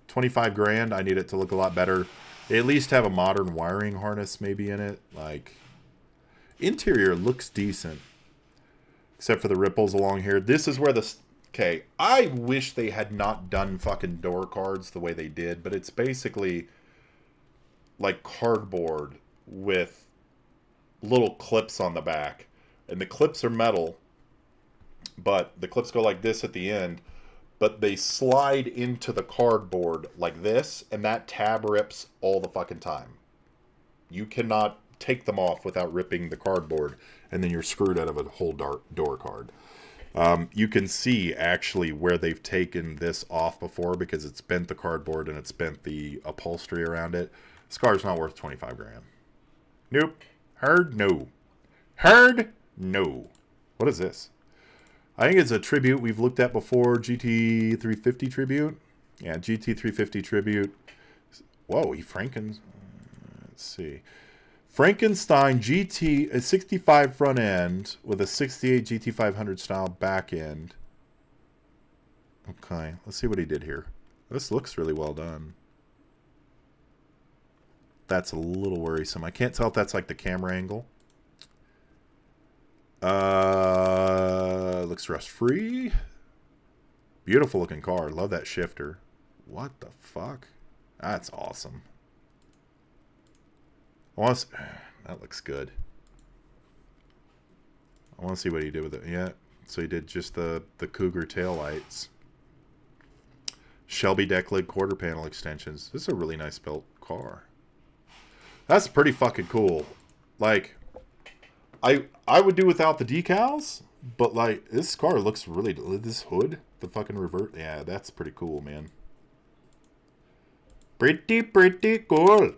25 grand, I need it to look a lot better. They at least have a modern wiring harness maybe in it. Like, interior looks decent, except for the ripples along here. This is where the... Okay, I wish they had not done fucking door cards the way they did, but it's basically like cardboard with little clips on the back. And the clips are metal, but the clips go like this at the end, but they slide into the cardboard like this, and that tab rips all the fucking time. You cannot take them off without ripping the cardboard, and then you're screwed out of a whole door card. You can see actually where they've taken this off before because it's bent the cardboard and it's bent the upholstery around it. This car's not worth 25 grand. Nope. Heard? No. Heard? No. What is this? I think it's a tribute we've looked at before. GT350 tribute. Yeah, GT350 tribute. Whoa, Let's see. Frankenstein GT, a 65 front end with a 68 GT500 style back end. Okay, let's see what he did here. This looks really well done. That's a little worrisome. I can't tell if that's like the camera angle. Looks rust free. Beautiful looking car. Love that shifter. What the fuck? That's awesome. That looks good. I want to see what he did with it. Yeah, so he did just the Cougar taillights. Shelby deck lid quarter panel extensions. This is a really nice built car. That's pretty fucking cool. Like, I would do without the decals, but like this car looks really... This hood, the fucking revert. Yeah, that's pretty cool, man. Pretty cool.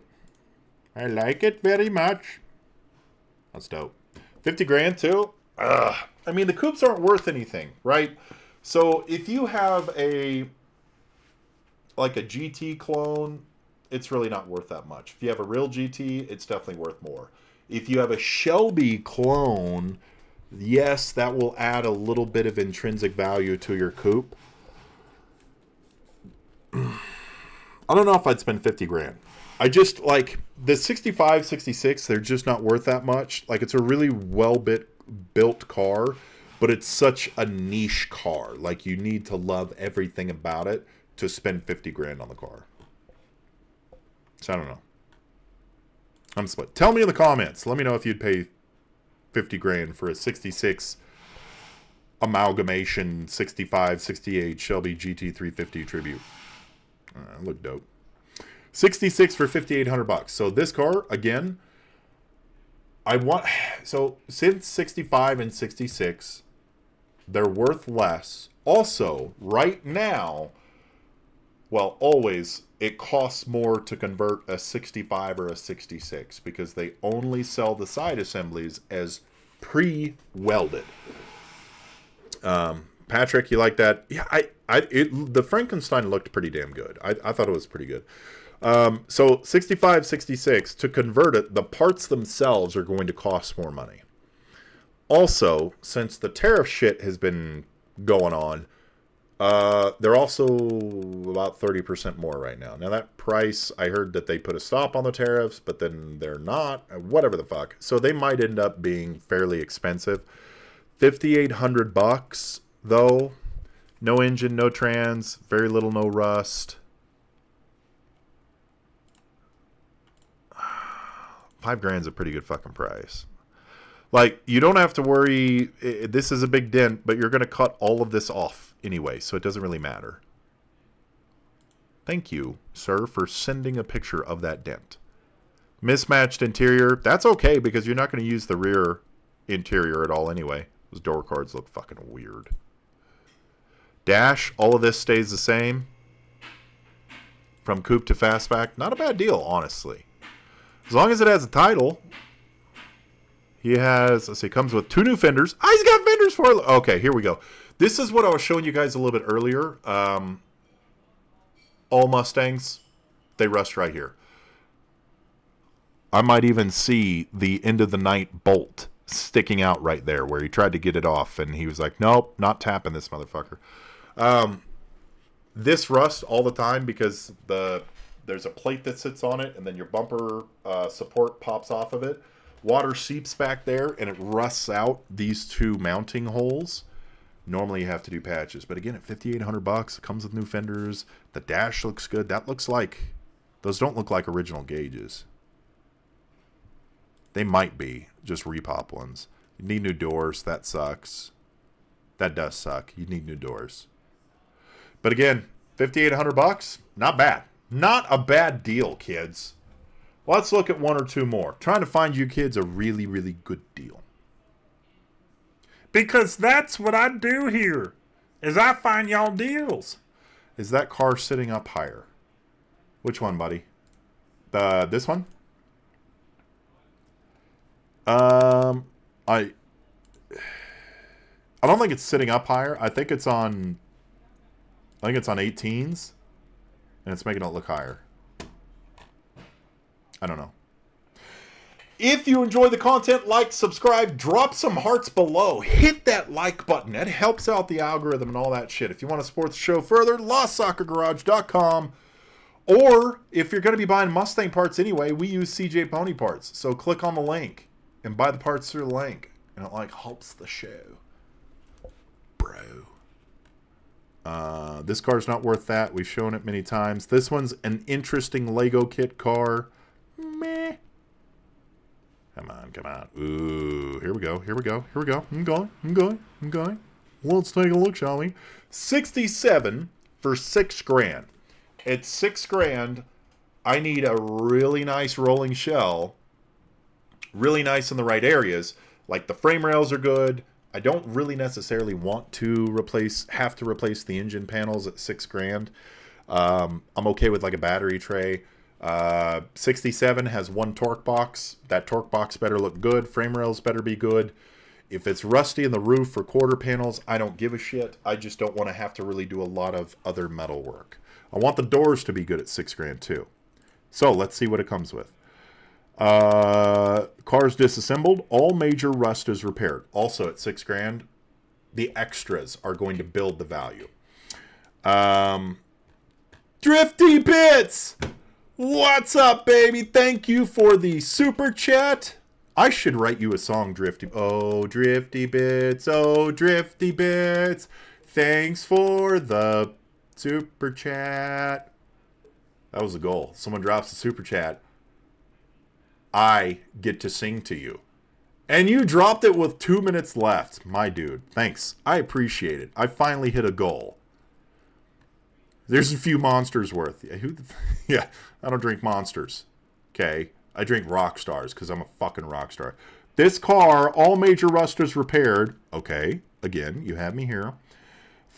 I like it very much. That's dope. 50 grand too? I mean, the coupes aren't worth anything, right? So if you have like a GT clone, it's really not worth that much. If you have a real GT, it's definitely worth more. If you have a Shelby clone, yes, that will add a little bit of intrinsic value to your coupe. I don't know if I'd spend 50 grand. I just, like, the 65, 66, they're just not worth that much. Like, it's a really well-built car, but it's such a niche car. Like, you need to love everything about it to spend 50 grand on the car. So, I don't know. I'm split. Tell me in the comments. Let me know if you'd pay 50 grand for a 66 amalgamation 65, 68 Shelby GT350 tribute. Look dope. 66 for $5,800. So this car, again, so since 65 and 66, they're worth less. Also, right now, well, always, it costs more to convert a 65 or a 66 because they only sell the side assemblies as pre-welded. Patrick, you like that? Yeah, the Frankenstein looked pretty damn good. I thought it was pretty good. So 65, 66, to convert it, the parts themselves are going to cost more money. Also, since the tariff shit has been going on, they're also about 30% more right now. Now that price, I heard that they put a stop on the tariffs, but then they're not, whatever the fuck. So they might end up being fairly expensive. $5,800 though. No engine, no trans, very little, no rust. $5,000's a pretty good fucking price. Like, you don't have to worry. This is a big dent, but you're going to cut all of this off anyway, so it doesn't really matter. Thank you, sir, for sending a picture of that dent. Mismatched interior. That's okay because you're not going to use the rear interior at all anyway. Those door cards look fucking weird. Dash. All of this stays the same. From Coupe to Fastback. Not a bad deal, honestly. As long as it has a title. He has, let's see, comes with 2 new fenders. Ah, he's got fenders for it. Okay, here we go. This is what I was showing you guys a little bit earlier. All Mustangs, they rust right here. I might even see the end of the night bolt sticking out right there where he tried to get it off. And he was like, nope, not tapping this motherfucker. This rusts all the time because there's a plate that sits on it and then your bumper support pops off of it. Water seeps back there and it rusts out these 2 mounting holes. Normally you have to do patches, but again at $5,800, it comes with new fenders. The dash looks good. That looks like, those don't look like original gauges. They might be just repop ones. You need new doors. That sucks. That does suck. You need new doors. But again, $5,800, not bad. Not a bad deal, kids. Let's look at 1 or 2 more. Trying to find you kids a really, really good deal. Because that's what I do here, is I find y'all deals. Is that car sitting up higher? Which one, buddy? This one? I don't think it's sitting up higher. I think it's on 18s, and it's making it look higher. I don't know. If you enjoy the content, like, subscribe, drop some hearts below. Hit that like button. That helps out the algorithm and all that shit. If you want to support the show further, LostSocketGarage.com. Or, if you're going to be buying Mustang parts anyway, we use CJ Pony Parts. So click on the link and buy the parts through the link. And it, like, helps the show. Bro. This car's not worth that. We've shown it many times. This one's an interesting Lego kit car. Meh. Come on, come on. Ooh, here we go, here we go, here we go. I'm going. Let's take a look, shall we? 67 for $6,000. At $6,000, I need a really nice rolling shell. Really nice in the right areas. Like the frame rails are good. I don't really necessarily want to have to replace the engine panels at $6,000. I'm okay with like a battery tray. 67 has 1 torque box. That torque box better look good. Frame rails better be good. If it's rusty in the roof or quarter panels, I don't give a shit. I just don't want to have to really do a lot of other metal work. I want the doors to be good at $6,000 too. So let's see what it comes with. Cars disassembled. All major rust is repaired. Also at $6,000, the extras are going to build the value. Drifty Bits! What's up, baby? Thank you for the super chat. I should write you a song, Drifty. Oh, Drifty Bits. Oh, Drifty Bits. Thanks for the super chat. That was the goal. Someone drops a super chat. I get to sing to you. And you dropped it with 2 minutes left. My dude. Thanks. I appreciate it. I finally hit a goal. There's a few monsters worth. Yeah, I don't drink monsters. Okay? I drink rock stars because I'm a fucking rock star. This car, all major rust is repaired. Okay, again, you have me here.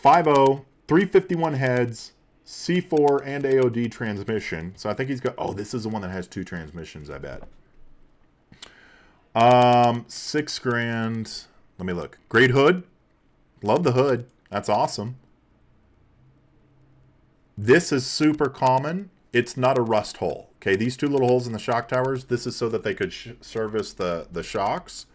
5.0, 351 heads, C4 and AOD transmission. So I think he's got... Oh, this is the one that has 2 transmissions, I bet. $6,000. Let me look. Great hood. Love the hood. That's awesome. This is super common. It's not a rust hole. Okay, these 2 little holes in the shock towers, this is so that they could service the shocks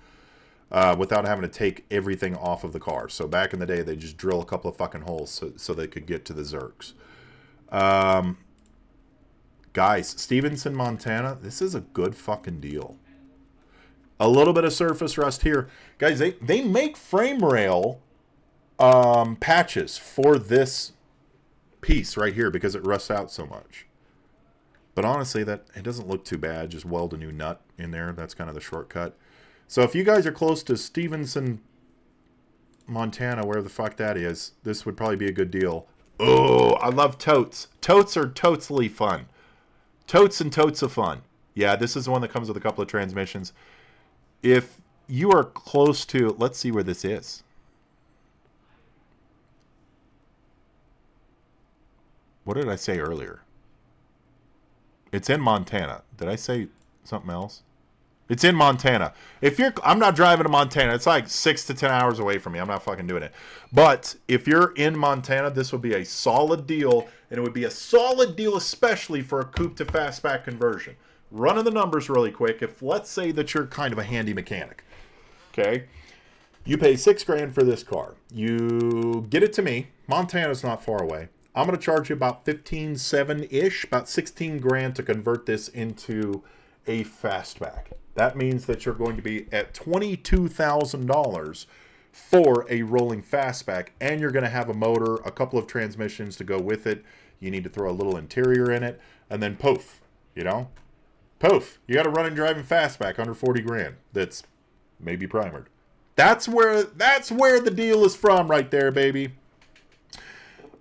without having to take everything off of the car. So back in the day, they just drill a couple of fucking holes so they could get to the Zerks. Guys, Stevenson, Montana, this is a good fucking deal. A little bit of surface rust here. Guys, they make frame rail patches for this piece right here because it rusts out so much. But honestly, it doesn't look too bad. Just weld a new nut in there. That's kind of the shortcut. So if you guys are close to Stevenson, Montana, wherever the fuck that is, this would probably be a good deal. Oh, I love totes. Totes are totally fun. Totes and totes of fun. Yeah, this is the one that comes with a couple of transmissions. If you are close to, let's see where this is. What did I say earlier? It's in Montana. Did I say something else? It's in Montana. I'm not driving to Montana. It's like 6 to 10 hours away from me. I'm not fucking doing it. But if you're in Montana, this would be a solid deal. And it would be a solid deal, especially for a coupe to fastback conversion. Running the numbers really quick. If let's say that you're kind of a handy mechanic. Okay. You pay $6,000 for this car. You get it to me. Montana's not far away. I'm going to charge you about $15,700-ish, about $16,000 to convert this into a fastback. That means that you're going to be at $22,000 for a rolling fastback, and you're going to have a motor, a couple of transmissions to go with it. You need to throw a little interior in it, and then poof, you know? Poof, you got a running driving fastback under $40,000 that's maybe primered. That's where the deal is from right there, baby.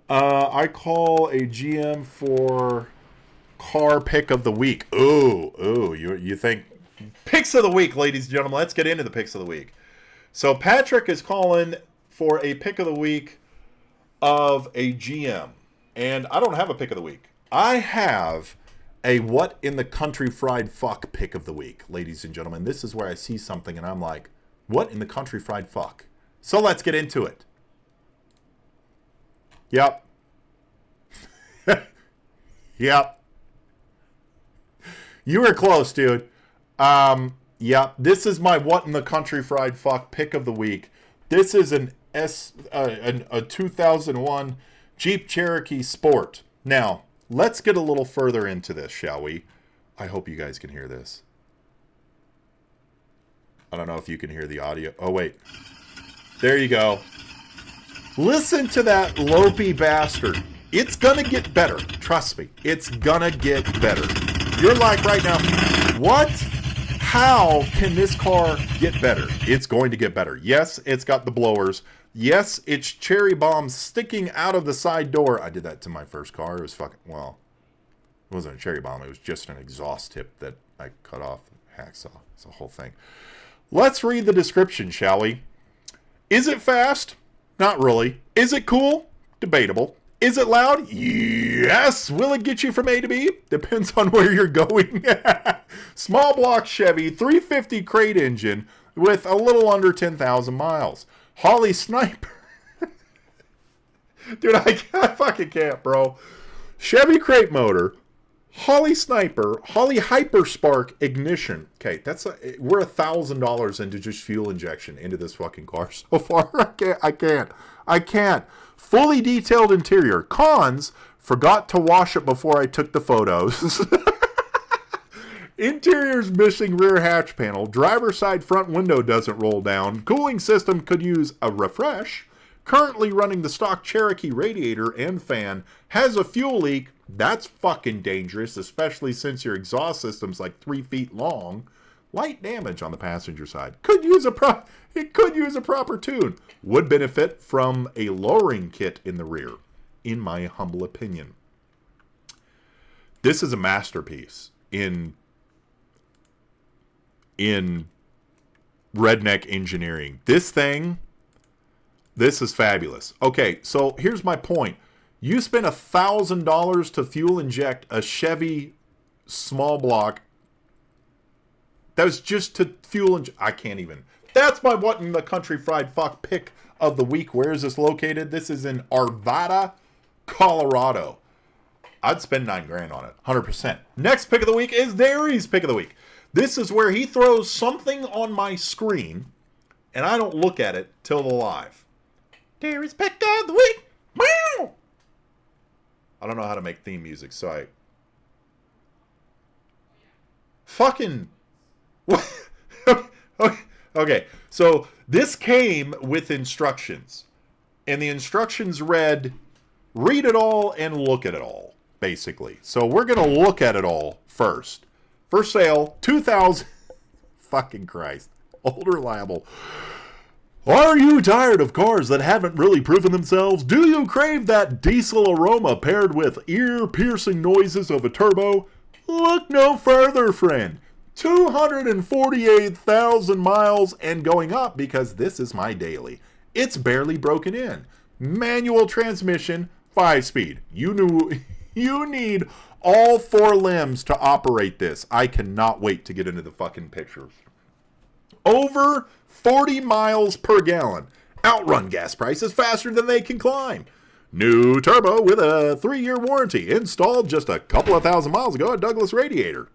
I call a GM for car pick of the week. Ooh, you think picks of the week, ladies and gentlemen. Let's get into the picks of the week. So Patrick is calling for a pick of the week of a GM. And I don't have a pick of the week. I have a what in the country fried fuck pick of the week, ladies and gentlemen. This is where I see something and I'm like, what in the country fried fuck? So let's get into it. Yep. Yep. You were close, dude. Yeah, this is my what in the country fried fuck pick of the week. This is a 2001 Jeep Cherokee Sport. Now, let's get a little further into this, shall we? I hope you guys can hear this. I don't know if you can hear the audio. Oh, wait. There you go. Listen to that lopey bastard. It's gonna get better. Trust me. It's gonna get better. You're like right now, what? How can this car get better? It's going to get better. Yes, it's got the blowers. Yes, it's cherry bombs sticking out of the side door. I did that to my first car. It was fucking, well, it wasn't a cherry bomb. It was just an exhaust tip that I cut off. Hacksaw. It's a whole thing. Let's read the description, shall we? Is it fast? Not really. Is it cool? Debatable. Is it loud? Yes. Will it get you from A to B? Depends on where you're going. Small block Chevy 350 crate engine with a little under 10,000 miles. Holly Sniper. Dude, I fucking can't, bro. Chevy crate motor. Holly Sniper, Holly Hyperspark ignition. Okay, we're $1,000 into just fuel injection into this fucking car so far. I can't. Fully detailed interior. Cons, forgot to wash it before I took the photos. Interior's missing rear hatch panel. Driver's side front window doesn't roll down. Cooling system could use a refresh. Currently running the stock Cherokee radiator and fan. Has a fuel leak. That's fucking dangerous, especially since your exhaust system's like 3 feet long. Light damage on the passenger side. It could use a proper tune. Would benefit from a lowering kit in the rear, in my humble opinion. This is a masterpiece in redneck engineering. This is fabulous. Okay, so here's my point. You spent $1,000 to fuel inject a Chevy small block. That was just to fuel inject. I can't even. That's my what in the country fried fuck pick of the week. Where is this located? This is in Arvada, Colorado. I'd spend $9,000 on it, 100%. Next pick of the week is Derry's pick of the week. This is where he throws something on my screen, and I don't look at it till the live. Derry's pick of the week. Meow! I don't know how to make theme music, so I... Fucking... Okay, so this came with instructions. And the instructions read, read it all and look at it all, basically. So we're going to look at it all first. For sale, 2000... Fucking Christ. Old reliable. Are you tired of cars that haven't really proven themselves? Do you crave that diesel aroma paired with ear-piercing noises of a turbo? Look no further, friend. 248,000 miles and going up because this is my daily. It's barely broken in. Manual transmission, 5-speed. You need all 4 limbs to operate this. I cannot wait to get into the fucking pictures. Over 40 miles per gallon. Outrun gas prices faster than they can climb. New turbo with a 3-year warranty. Installed just a couple of thousand miles ago at Douglas Radiator.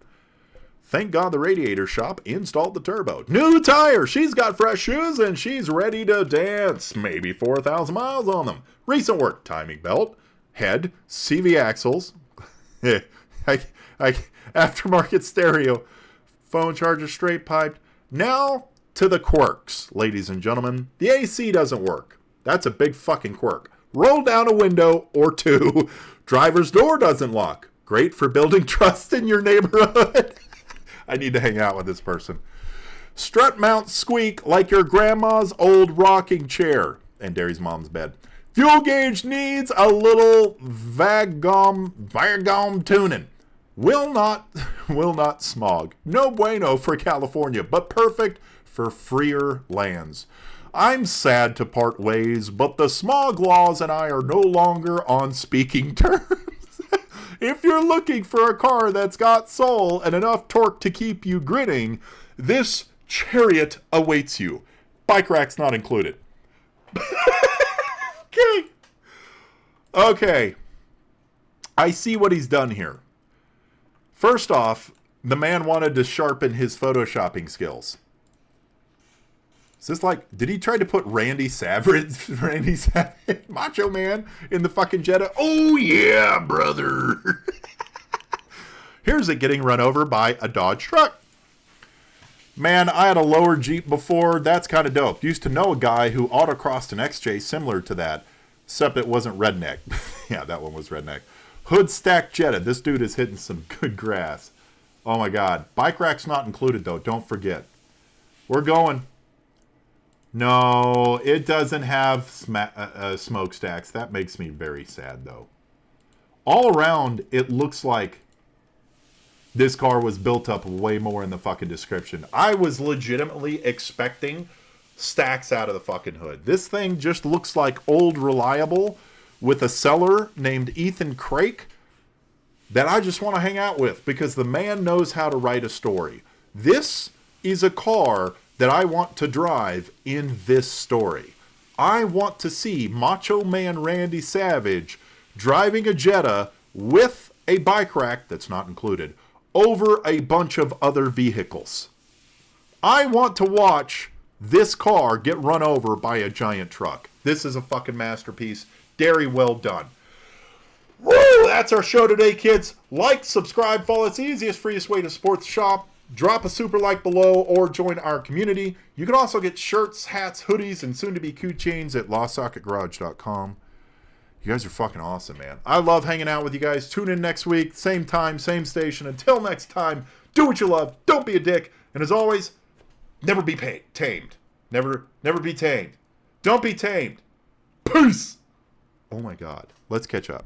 Thank God the radiator shop installed the turbo. New tire. She's got fresh shoes and she's ready to dance. Maybe 4,000 miles on them. Recent work. Timing belt. Head. CV axles. Aftermarket stereo. Phone charger straight piped. Now to the quirks, ladies and gentlemen. The AC doesn't work. That's a big fucking quirk. Roll down a window or 2. Driver's door doesn't lock. Great for building trust in your neighborhood. I need to hang out with this person. Strut mount squeak like your grandma's old rocking chair. And Derry's mom's bed. Fuel gauge needs a little vagom tuning. Will not smog. No bueno for California, but perfect for freer lands. I'm sad to part ways, but the smog laws and I are no longer on speaking terms. If you're looking for a car that's got soul and enough torque to keep you grinning, this chariot awaits you. Bike rack's not included. Okay. I see what he's done here. First off, the man wanted to sharpen his photoshopping skills. Is this like, did he try to put Randy Savage, Macho Man, in the fucking Jetta? Oh yeah, brother. Here's it getting run over by a Dodge truck. Man, I had a lower Jeep before. That's kind of dope. Used to know a guy who autocrossed an XJ similar to that, except it wasn't redneck. Yeah, that one was redneck. Hood stacked Jetta. This dude is hitting some good grass. Oh my God. Bike rack's not included though. Don't forget. We're going. No, it doesn't have smokestacks. That makes me very sad, though. All around, it looks like this car was built up way more in the fucking description. I was legitimately expecting stacks out of the fucking hood. This thing just looks like old reliable with a seller named Ethan Craik that I just want to hang out with because the man knows how to write a story. This is a car that I want to drive in this story. I want to see Macho Man Randy Savage driving a Jetta with a bike rack that's not included over a bunch of other vehicles. I want to watch this car get run over by a giant truck. This is a fucking masterpiece. Very well done. Woo! That's our show today, kids. Like, subscribe, follow. It's the easiest, freest way to support the shop. Drop a super like below or join our community. You can also get shirts, hats, hoodies, and soon-to-be keychains at LostSocketGarage.com. You guys are fucking awesome, man. I love hanging out with you guys. Tune in next week. Same time, same station. Until next time, do what you love. Don't be a dick. And as always, never be tamed. Never be tamed. Don't be tamed. Peace. Oh, my God. Let's catch up.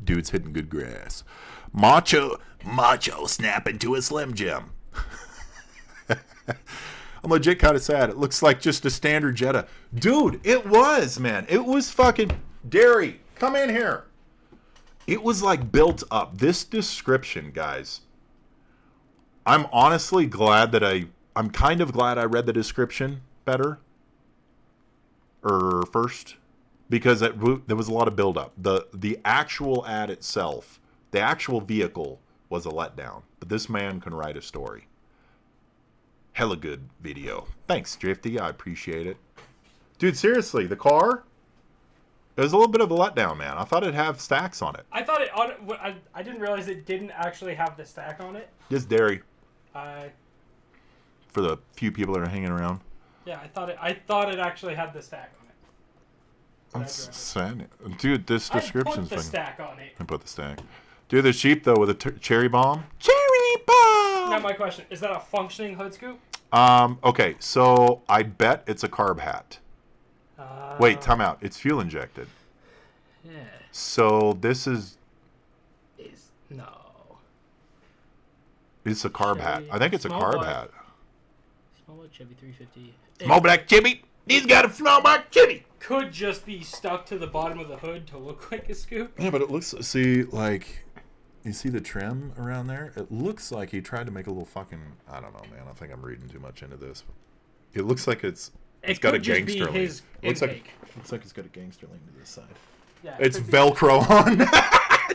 Dude's hitting good grass. Macho snapping to a Slim Jim. I'm legit kind of sad. It looks like just a standard Jetta. Dude, it was, man. It was fucking... Derry, come in here. It was like built up. This description, guys. I'm honestly glad that I'm kind of glad I read the description better. First. Because there was a lot of build up. The actual ad itself, the actual vehicle was a letdown. But this man can write a story. Hella good video. Thanks, Drifty. I appreciate it. Dude, seriously, the car, it was a little bit of a letdown, man. I thought it'd have stacks on it. I thought it I didn't realize it didn't actually have the stack on it. Just dairy. For the few people that are hanging around. Yeah, I thought it actually had the stack on it. I'm sad. Dude, this description's I put the stack on it. I put the stack. Dude, they're cheap, though, with a cherry bomb. Cherry bomb! Now, my question, is that a functioning hood scoop? Okay, so I bet it's a carb hat. Wait, time out. It's fuel injected. Yeah. So this is... No. It's a carb hat. I think it's a Small carb black. hat. Small black Chevy 350. Small black Chevy. He's got a small black Chevy. Could just be stuck to the bottom of the hood to look like a scoop. Yeah, but it looks. See, like, you see the trim around there? It looks like he tried to make a little fucking. I don't know, man. I think I'm reading too much into this. It looks like it's got a gangster link. His looks intake. like it's got a gangster link to this side. Yeah, It's Velcro on.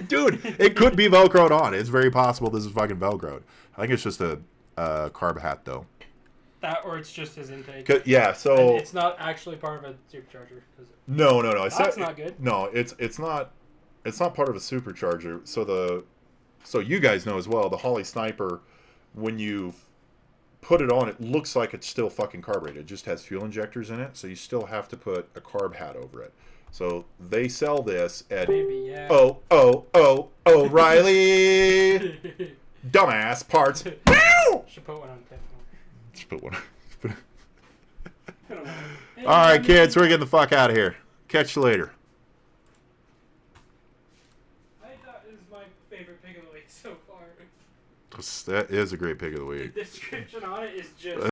Dude, it could be Velcroed on. It's very possible this is fucking Velcroed. I think it's just a carb hat, though. That, or it's just his intake. Yeah, so... And it's not actually part of a supercharger. No. That's not good. No, it's not part of a supercharger. So you guys know as well, the Holly Sniper, when you put it on, it looks like it's still fucking carbureted. It just has fuel injectors in it, so you still have to put a carb hat over it. So they sell this at Maybe, yeah. O'Reilly dumbass parts. Should put one on the Just put one. I don't know. Hey, All right, kids, we're getting the fuck out of here. Catch you later. I thought this is my favorite pick of the week so far. That is a great pick of the week. The description on it is just